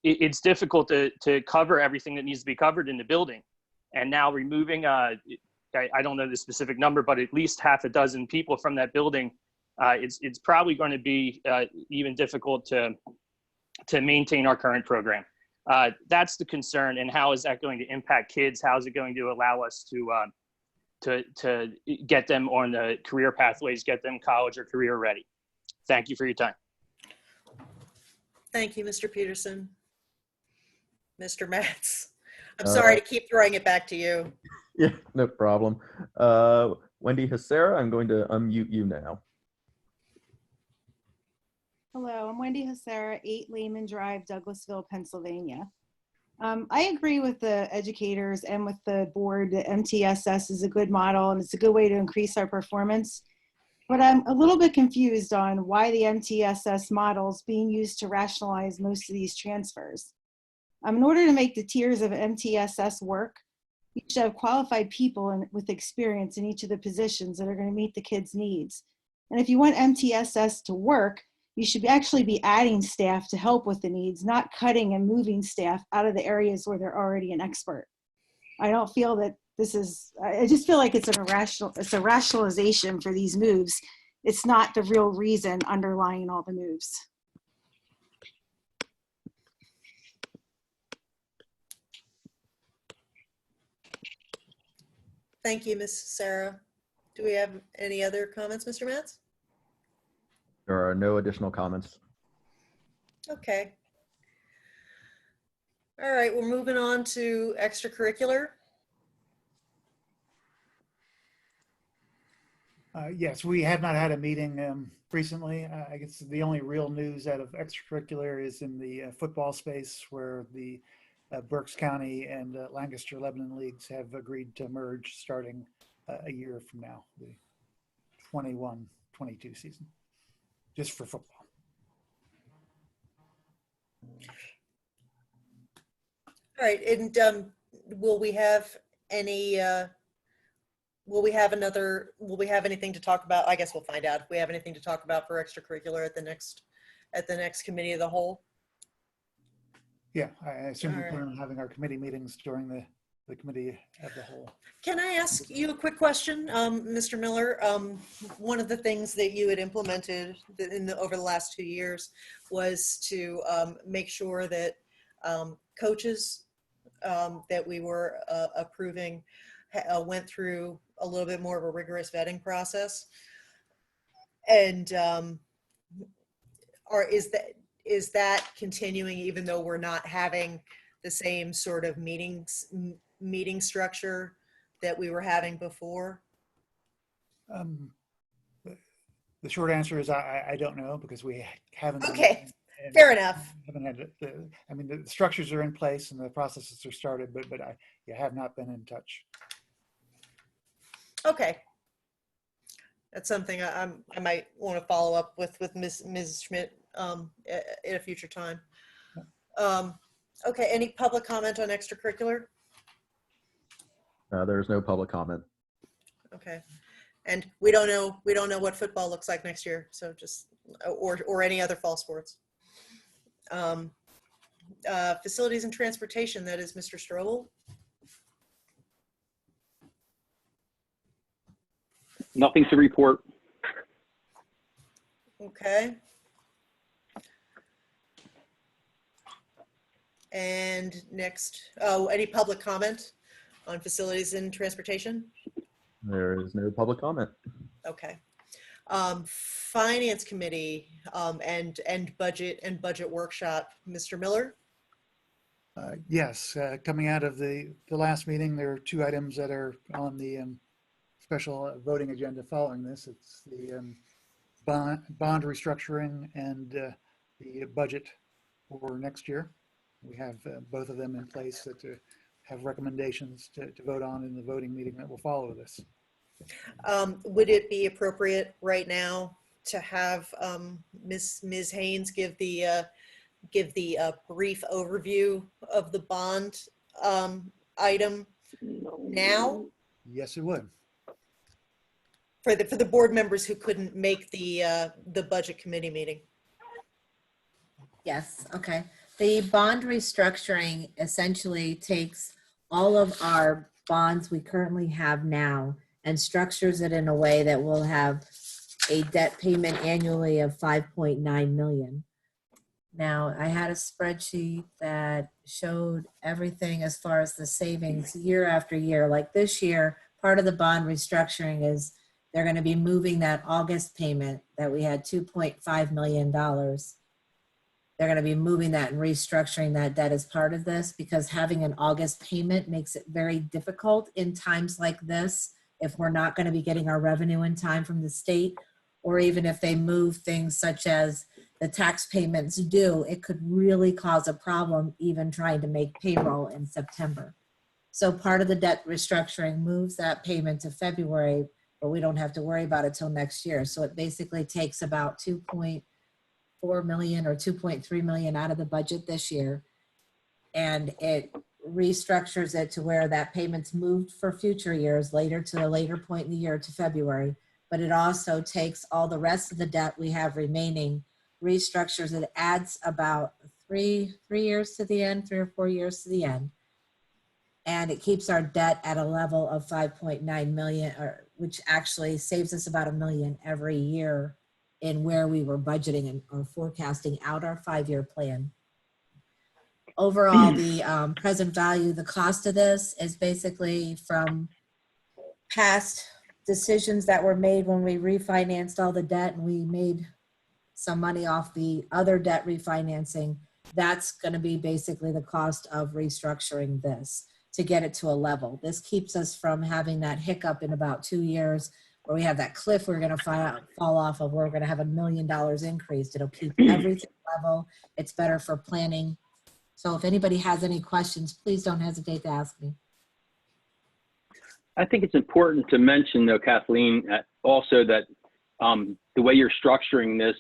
S10: it's difficult to cover everything that needs to be covered in the building. And now removing, I don't know the specific number, but at least half a dozen people from that building, it's probably going to be even difficult to maintain our current program. That's the concern. And how is that going to impact kids? How is it going to allow us to get them on the career pathways, get them college or career ready? Thank you for your time.
S1: Thank you, Mr. Peterson. Mr. Matz. I'm sorry to keep throwing it back to you.
S7: Yeah, no problem. Wendy Hasera, I'm going to unmute you now.
S13: Hello, I'm Wendy Hasera, 8 Lehman Drive, Douglasville, Pennsylvania. I agree with the educators and with the board that MTSS is a good model and it's a good way to increase our performance. But I'm a little bit confused on why the MTSS model is being used to rationalize most of these transfers. In order to make the tiers of MTSS work, you should have qualified people with experience in each of the positions that are going to meet the kids' needs. And if you want MTSS to work, you should actually be adding staff to help with the needs, not cutting and moving staff out of the areas where they're already an expert. I don't feel that this is, I just feel like it's a rationalization for these moves. It's not the real reason underlying all the moves.
S1: Thank you, Ms. Sarah. Do we have any other comments, Mr. Matz?
S7: There are no additional comments.
S1: Okay. All right, we're moving on to extracurricular.
S4: Yes, we have not had a meeting recently. I guess the only real news out of extracurricular is in the football space, where the Berks County and Lancaster Lebanon leagues have agreed to merge starting a year from now, the 21-22 season, just for football.
S1: All right, and will we have any, will we have anything to talk about? I guess we'll find out if we have anything to talk about for extracurricular at the next committee of the whole.
S4: Yeah, I assume we plan on having our committee meetings during the committee of the whole.
S1: Can I ask you a quick question, Mr. Miller? One of the things that you had implemented over the last 2 years was to make sure that coaches that we were approving went through a little bit more of a rigorous vetting process. And is that continuing even though we're not having the same sort of meeting structure that we were having before?
S4: The short answer is I don't know, because we haven't.
S1: Okay, fair enough.
S4: Haven't had I mean, the structures are in place and the processes are started, but I have not been in touch.
S1: Okay. That's something I might want to follow up with Ms. Schmidt at a future time. Okay, any public comment on extracurricular?
S7: There is no public comment.
S1: Okay, and we don't know what football looks like next year, so just or any other fall sports. Facilities and transportation, that is Mr. Strobel.
S8: Nothing to report.
S1: Okay. And next, any public comment on facilities and transportation?
S7: There is no public comment.
S1: Okay. Finance committee and budget workshop, Mr. Miller.
S4: Yes, coming out of the last meeting, there are two items that are on the special voting agenda following this. It's the bond restructuring and the budget for next year. We have both of them in place that have recommendations to vote on in the voting meeting that will follow this.
S1: Would it be appropriate right now to have Ms. Haynes give the brief overview of the bond item now?
S4: Yes, it would.
S1: For the board members who couldn't make the budget committee meeting.
S15: Yes, okay. The bond restructuring essentially takes all of our bonds we currently have now and structures it in a way that will have a debt payment annually of 5.9 million. Now, I had a spreadsheet that showed everything as far as the savings year after year. Like this year, part of the bond restructuring is they're going to be moving that August payment that we had $2.5 million. They're going to be moving that and restructuring that debt as part of this, because having an August payment makes it very difficult in times like this if we're not going to be getting our revenue in time from the state, or even if they move things such as the tax payments due, it could really cause a problem even trying to make payroll in September. So part of the debt restructuring moves that payment to February, but we don't have to worry about it till next year. So it basically takes about 2.4 million or 2.3 million out of the budget this year. And it restructures it to where that payment's moved for future years, later to a later point in the year to February. But it also takes all the rest of the debt we have remaining, restructures it, adds about 3 years to the end, 3 or 4 years to the end. And it keeps our debt at a level of 5.9 million, which actually saves us about $1 million every year in where we were budgeting and or forecasting out our 5-year plan. Overall, the present value, the cost of this is basically from past decisions that were made when we refinanced all the debt and we made some money off the other debt refinancing. That's going to be basically the cost of restructuring this to get it to a level. This keeps us from having that hiccup in about 2 years where we have that cliff we're going to fall off of, where we're going to have $1 million increased. It'll keep everything level. It's better for planning. So if anybody has any questions, please don't hesitate to ask me.
S8: I think it's important to mention, though, Kathleen, also that the way you're structuring this,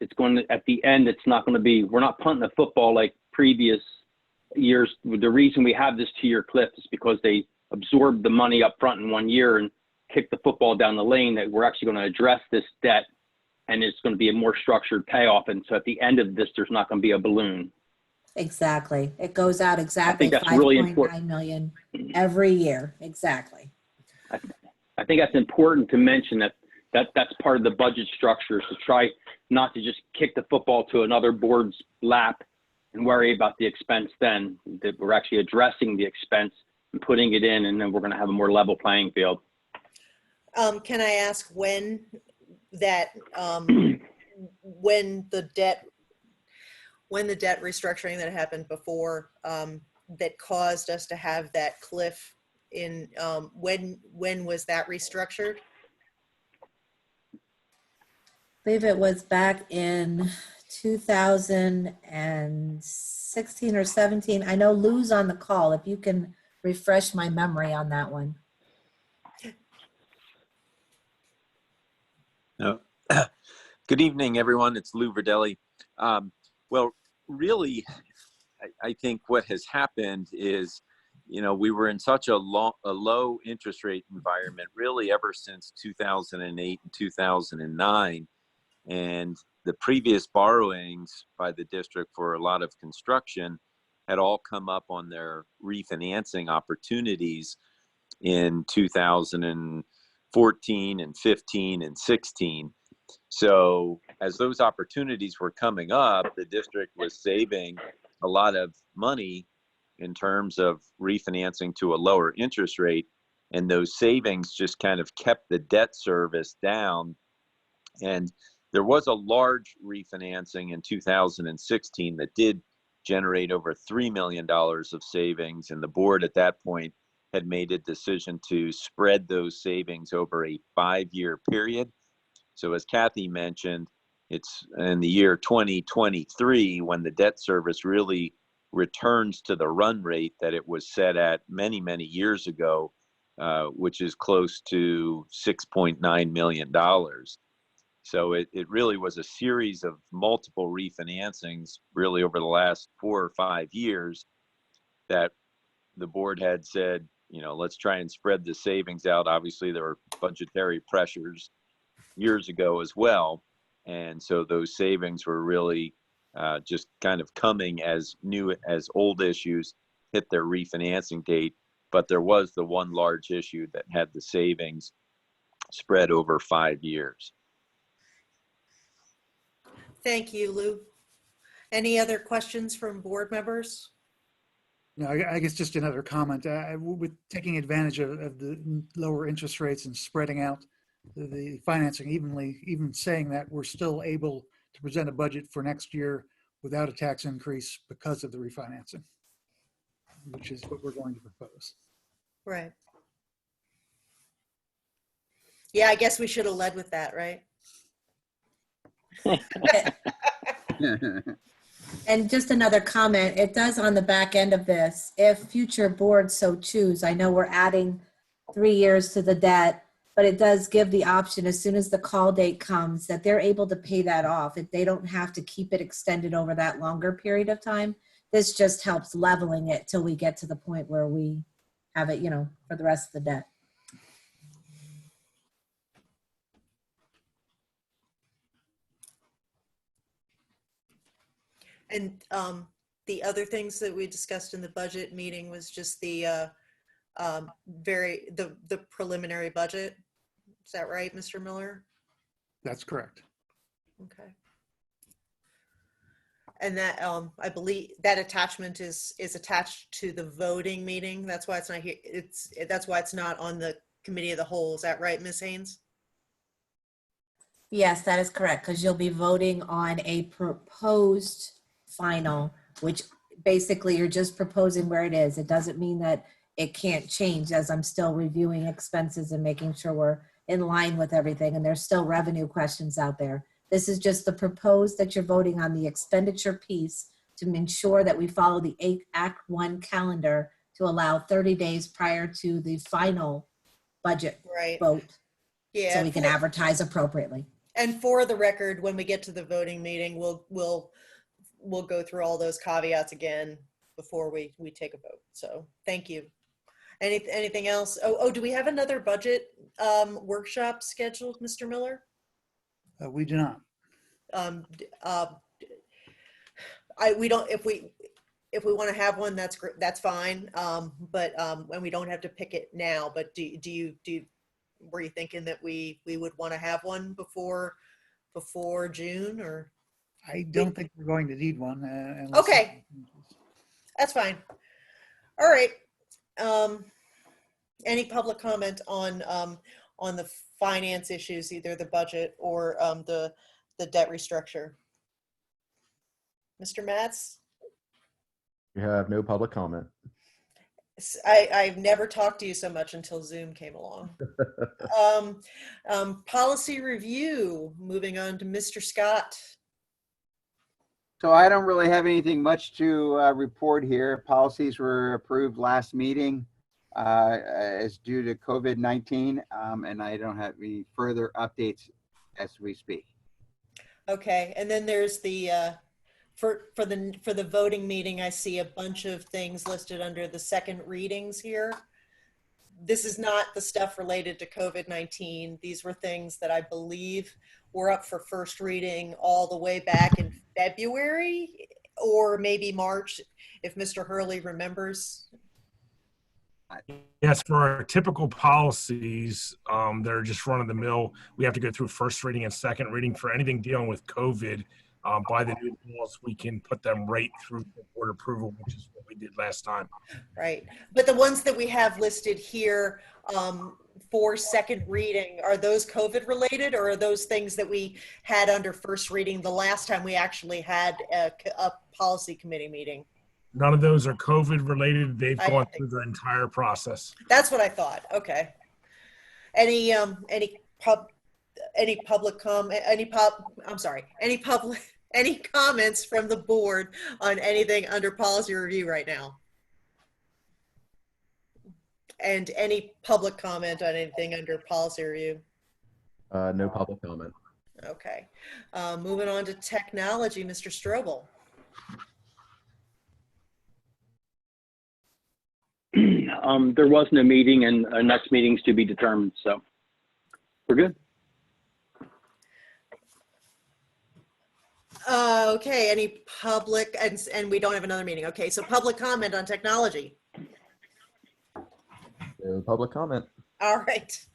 S8: it's going to, at the end, it's not going to be, we're not punting the football like previous years. The reason we have this 2-year cliff is because they absorbed the money up front in 1 year and kicked the football down the lane, that we're actually going to address this debt and it's going to be a more structured payoff. And so at the end of this, there's not going to be a balloon.
S15: Exactly. It goes out exactly 5.9 million every year. Exactly.
S8: I think that's important to mention, that's part of the budget structure. So try not to just kick the football to another board's lap and worry about the expense then. That we're actually addressing the expense and putting it in, and then we're going to have a more level playing field.
S1: Can I ask when that when the debt restructuring that happened before that caused us to have that cliff in when was that restructured?
S15: I believe it was back in 2016 or 17. I know Lou's on the call. If you can refresh my memory on that one.
S16: No. Good evening, everyone. It's Lou Verdelli. Well, really, I think what has happened is, we were in such a low interest rate environment, really ever since 2008 and 2009. And the previous borrowings by the district for a lot of construction had all come up on their refinancing opportunities in 2014 and 15 and 16. So as those opportunities were coming up, the district was saving a lot of money in terms of refinancing to a lower interest rate. And those savings just kind of kept the debt service down. And there was a large refinancing in 2016 that did generate over $3 million of savings. And the board at that point had made a decision to spread those savings over a 5-year period. So as Kathy mentioned, it's in the year 2023 when the debt service really returns to the run rate that it was set at many, many years ago, which is close to $6.9 million. So it really was a series of multiple refinancings really over the last 4 or 5 years that the board had said, let's try and spread the savings out. Obviously, there were budgetary pressures years ago as well. And so those savings were really just kind of coming as old issues hit their refinancing date. But there was the one large issue that had the savings spread over 5 years.
S1: Thank you, Lou. Any other questions from board members?
S4: No, I guess just another comment. With taking advantage of the lower interest rates and spreading out the financing evenly, even saying that we're still able to present a budget for next year without a tax increase because of the refinancing, which is what we're going to propose.
S1: Right. Yeah, I guess we should have led with that, right?
S15: And just another comment, it does on the back end of this, if future boards so choose, I know we're adding 3 years to the debt, but it does give the option as soon as the call date comes that they're able to pay that off. If they don't have to keep it extended over that longer period of time. This just helps leveling it till we get to the point where we have it, for the rest of the debt.
S1: And the other things that we discussed in the budget meeting was just the the preliminary budget. Is that right, Mr. Miller?
S4: That's correct.
S1: Okay. And that I believe that attachment is attached to the voting meeting. That's why it's not here. That's why it's not on the committee of the whole. Is that right, Ms. Haynes?
S15: Yes, that is correct, because you'll be voting on a proposed final, which basically you're just proposing where it is. It doesn't mean that it can't change, as I'm still reviewing expenses and making sure we're in line with everything, and there's still revenue questions out there. This is just the proposed that you're voting on the expenditure piece to ensure that we follow the Act 1 calendar to allow 30 days prior to the final budget vote.
S1: Yeah.
S15: So we can advertise appropriately.
S1: And for the record, when we get to the voting meeting, we'll go through all those caveats again before we take a vote. So thank you. Anything else? Oh, do we have another budget workshop scheduled, Mr. Miller?
S4: We do not.
S1: We don't. If we want to have one, that's great. That's fine. But and we don't have to pick it now. But were you thinking that we would want to have one before June, or?
S4: I don't think we're going to need one.
S1: Okay, that's fine. All right. Any public comment on the finance issues, either the budget or the debt restructure? Mr. Matz?
S7: You have no public comment.
S1: I've never talked to you so much until Zoom came along. Policy review, moving on to Mr. Scott.
S17: So I don't really have anything much to report here. Policies were approved last meeting as due to COVID-19, and I don't have any further updates as we speak.
S1: Okay, and then there's the, for the voting meeting, I see a bunch of things listed under the second readings here. This is not the stuff related to COVID-19. These were things that I believe were up for first reading all the way back in February or maybe March, if Mr. Hurley remembers.
S14: Yes, for our typical policies, they're just run of the mill. We have to go through first reading and second reading for anything dealing with COVID. By the new laws, we can put them right through the board approval, which is what we did last time.
S1: Right, but the ones that we have listed here for second reading, are those COVID related, or are those things that we had under first reading the last time we actually had a policy committee meeting?
S14: None of those are COVID related. They've gone through the entire process.
S1: That's what I thought. Okay. Any comments from the board on anything under policy review right now? And any public comment on anything under policy review?
S7: No public comment.
S1: Okay. Moving on to technology, Mr. Strobel.
S8: There wasn't a meeting, and our next meeting's to be determined, so we're good.
S1: Okay, any public, and we don't have another meeting. Okay, so public comment on technology.
S7: No public comment.
S1: All right.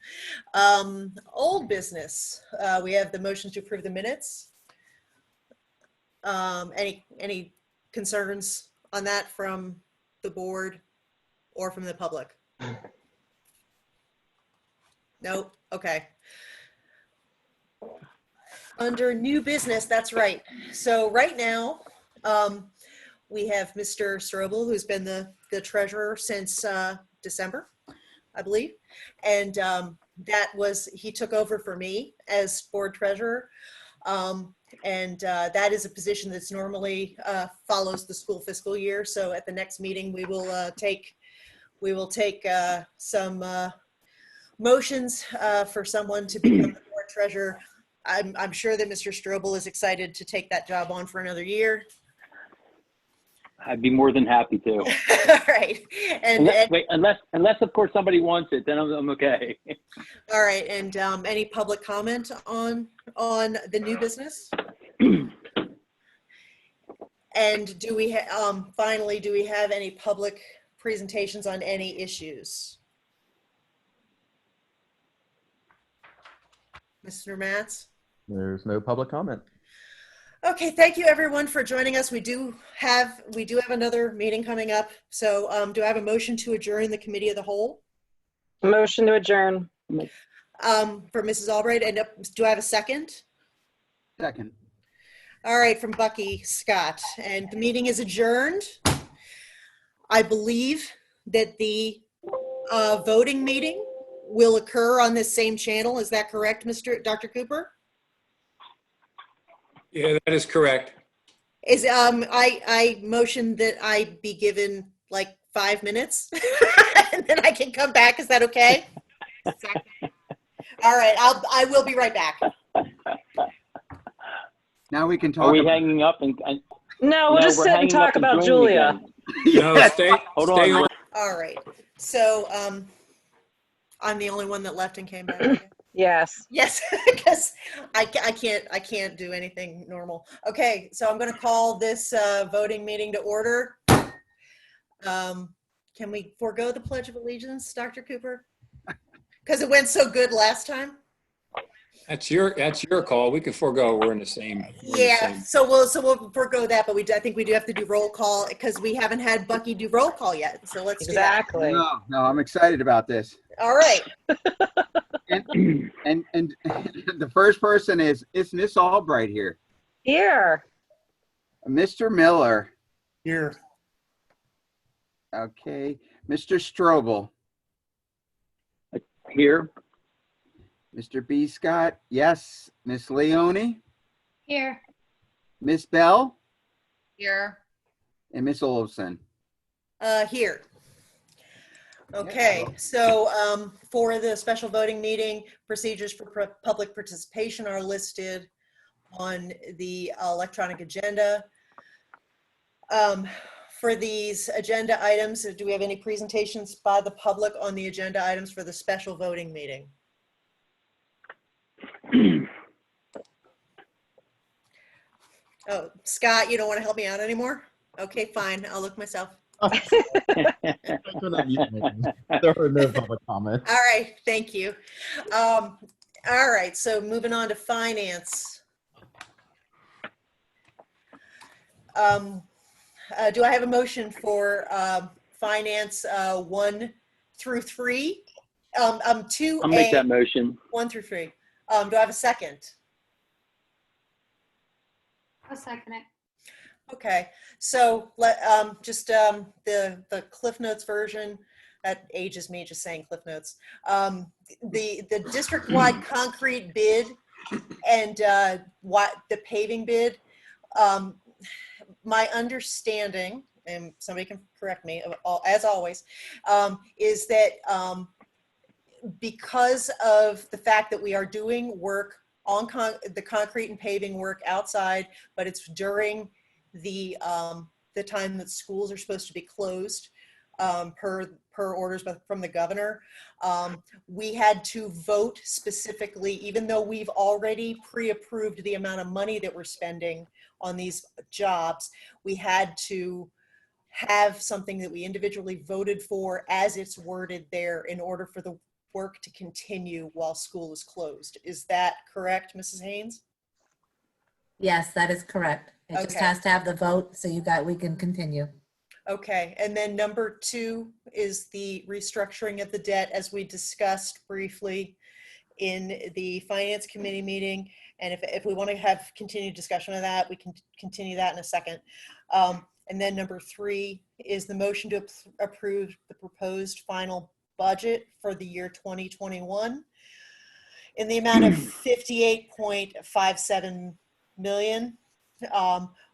S1: Old business. We have the motion to approve the minutes. Any concerns on that from the board or from the public? Nope. Okay. Under new business, that's right. So right now, we have Mr. Strobel, who's been the treasurer since December, I believe. And he took over for me as board treasurer. That is a position that's normally follows the school fiscal year. So at the next meeting, we will take some motions for someone to become the board treasurer. I'm sure that Mr. Strobel is excited to take that job on for another year.
S8: I'd be more than happy to.
S1: All right.
S8: Unless of course somebody wants it, then I'm okay.
S1: All right. And any public comment on the new business? And do we finally, do we have any public presentations on any issues? Mr. Matz?
S7: There's no public comment.
S1: Okay, thank you everyone for joining us. We do have another meeting coming up. So do I have a motion to adjourn the committee of the whole?
S3: Motion to adjourn.
S1: For Mrs. Albright, and do I have a second?
S17: Second.
S1: All right, from Bucky Scott, and the meeting is adjourned. I believe that the voting meeting will occur on this same channel. Is that correct, Dr. Cooper?
S2: Yeah, that is correct.
S1: Is I motion that I be given like 5 minutes and then I can come back. Is that okay? All right, I will be right back.
S17: Now we can talk.
S8: Are we hanging up and
S3: No, we'll just sit and talk about Julia.
S2: No, stay on.
S1: All right. So I'm the only one that left and came back.
S3: Yes.
S1: Yes, because I can't do anything normal. Okay, so I'm going to call this voting meeting to order. Can we forego the Pledge of Allegiance, Dr. Cooper? Because it went so good last time.
S2: That's your call. We can forego. We're in the same.
S1: Yeah. So we'll forego that, but I think we do have to do roll call because we haven't had Bucky do roll call yet. So let's
S3: exactly.
S1: do that.
S17: No, I'm excited about this.
S1: All right.
S17: And the first person is Miss Albright here.
S3: Here.
S17: Mr. Miller.
S22: Here.
S17: Okay. Mr. Strobel.
S8: Here.
S17: Mr. B. Scott. Yes. Miss Leone.
S9: Here.
S17: Miss Bell.
S9: Here.
S17: And Miss Olson.
S1: Here. Okay, so for the special voting meeting, procedures for public participation are listed on the electronic agenda. For these agenda items, do we have any presentations by the public on the agenda items for the special voting meeting? Oh, Scott, you don't want to help me out anymore? Okay, fine. I'll look myself.
S7: I couldn't mute me. There were no public comments.
S1: All right, thank you. All right, so moving on to finance. Do I have a motion for finance 1 through 3? 2A.
S8: I'll make that motion.
S1: 1 through 3. Do I have a second?
S9: I'll second it.
S1: Okay, so let just the Cliff Notes version. That ages me just saying Cliff Notes. The district-wide concrete bid and what the paving bid. My understanding, and somebody can correct me as always, is that because of the fact that we are doing work on the concrete and paving work outside, but it's during the time that schools are supposed to be closed per orders from the governor, we had to vote specifically, even though we've already pre-approved the amount of money that we're spending on these jobs, we had to have something that we individually voted for as it's worded there in order for the work to continue while school is closed. Is that correct, Mrs. Haynes?
S15: Yes, that is correct. It just has to have the vote so we can continue.
S1: Okay, and then number 2 is the restructuring of the debt, as we discussed briefly in the finance committee meeting. And if we want to have continued discussion of that, we can continue that in a second. And then number 3 is the motion to approve the proposed final budget for the year 2021 in the amount of $58.57 million.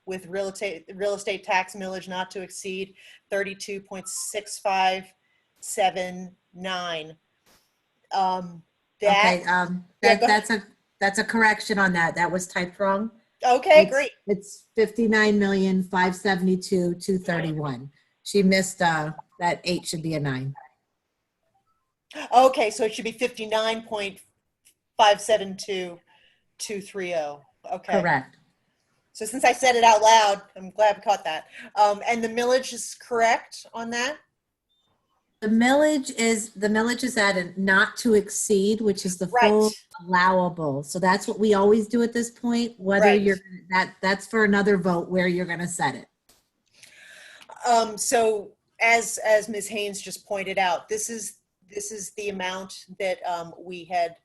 S1: With real estate tax millage not to exceed 32.6579.
S15: That's a correction on that. That was typed wrong.
S1: Okay, great.
S15: It's 59,572,231. She missed that 8 should be a 9.
S1: Okay, so it should be 59.572230. Okay.
S15: Correct.
S1: So since I said it out loud, I'm glad we caught that. And the millage is correct on that?
S15: The millage is at a not to exceed, which is the full allowable. So that's what we always do at this point, whether that's for another vote where you're going to set it.
S1: So as Ms. Haynes just pointed out, this is the amount that we had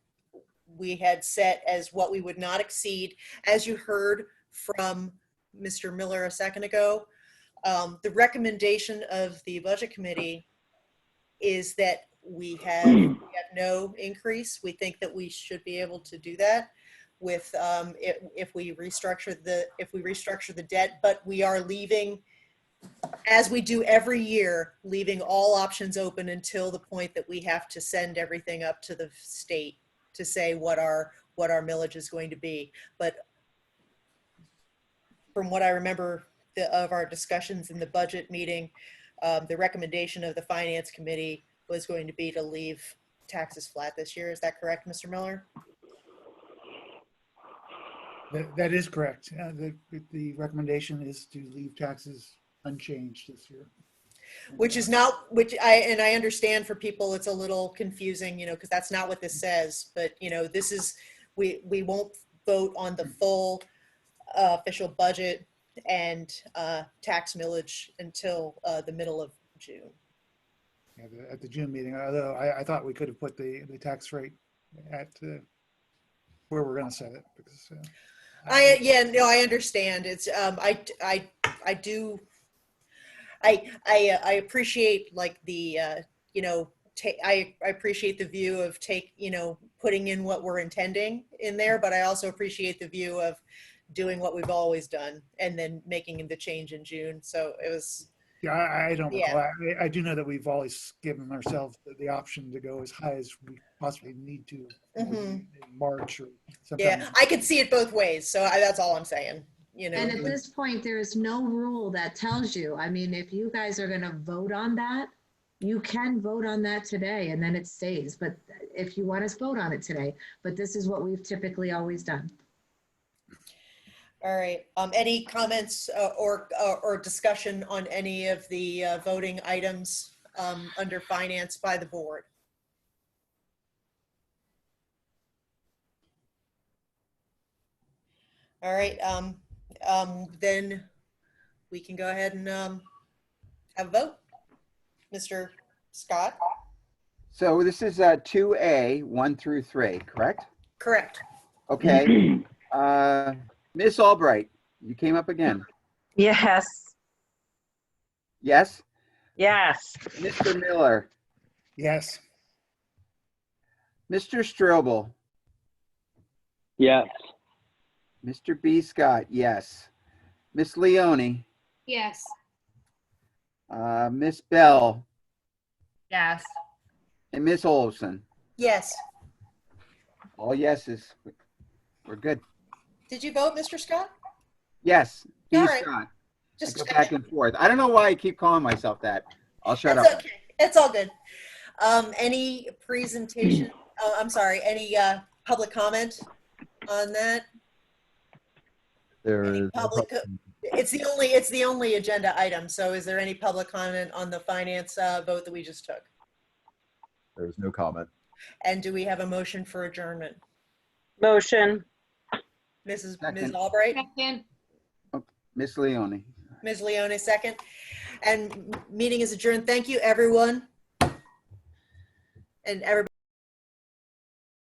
S1: set as what we would not exceed. As you heard from Mr. Miller a second ago, the recommendation of the budget committee is that we have no increase. We think that we should be able to do that with if we restructure the debt, but we are leaving, as we do every year, leaving all options open until the point that we have to send everything up to the state to say what our millage is going to be. But from what I remember of our discussions in the budget meeting, the recommendation of the finance committee was going to be to leave taxes flat this year. Is that correct, Mr. Miller?
S4: That is correct. The recommendation is to leave taxes unchanged this year.
S1: Which is not, I understand for people it's a little confusing, because that's not what this says, but this is, we won't vote on the full official budget and tax millage until the middle of June.
S4: Yeah, at the June meeting, although I thought we could have put the tax rate at where we're going to set it, because
S1: I understand. It's I appreciate like the I appreciate the view of putting in what we're intending in there, but I also appreciate the view of doing what we've always done and then making the change in June. So it was
S4: Yeah, I don't
S1: Yeah.
S4: recall. I do know that we've always given ourselves the option to go as high as we possibly need to in March or sometime.
S1: Yeah, I could see it both ways, so that's all I'm saying. You know,
S18: And at this point, there is no rule that tells you. I mean, if you guys are going to vote on that, you can vote on that today and then it stays. But if you want to vote on it today, but this is what we've typically always done.
S1: all right. Any comments or discussion on any of the voting items under finance by the board? All right. Then we can go ahead and have a vote. Mr. Scott?
S17: So this is 2A, 1 through 3, correct?
S1: Correct.
S17: Okay. Miss Albright, you came up again.
S3: Yes.
S17: Yes?
S3: Yes.
S17: Mr. Miller,
S4: Yes.
S17: Mr. Strobel,
S8: Yes.
S17: Mr. B. Scott, yes. Miss Leone,
S9: Yes.
S17: Miss Bell,
S21: Yes.
S17: and Miss Olson.
S1: Yes.
S17: All yeses. We're good.
S1: Did you vote, Mr. Scott?
S17: Yes, B.
S1: All right.
S17: Scott.
S1: Just
S17: I go back and forth. I don't know why I keep calling myself that. I'll shut
S1: That's
S17: up.
S1: okay. It's all good. Any presentation? I'm sorry. Any public comment on that?
S7: There
S1: Any
S7: is no
S1: public? It's the only agenda item. So, is there any public comment on the finance vote that we just took?
S7: There's no comment.
S1: And do we have a motion for adjournment?
S3: Motion.
S1: Ms.
S17: Second.
S1: Albright?
S9: Second.
S17: Miss Leone.
S1: Ms. Leone, second. And meeting is adjourned. Thank you, everyone. And everybody.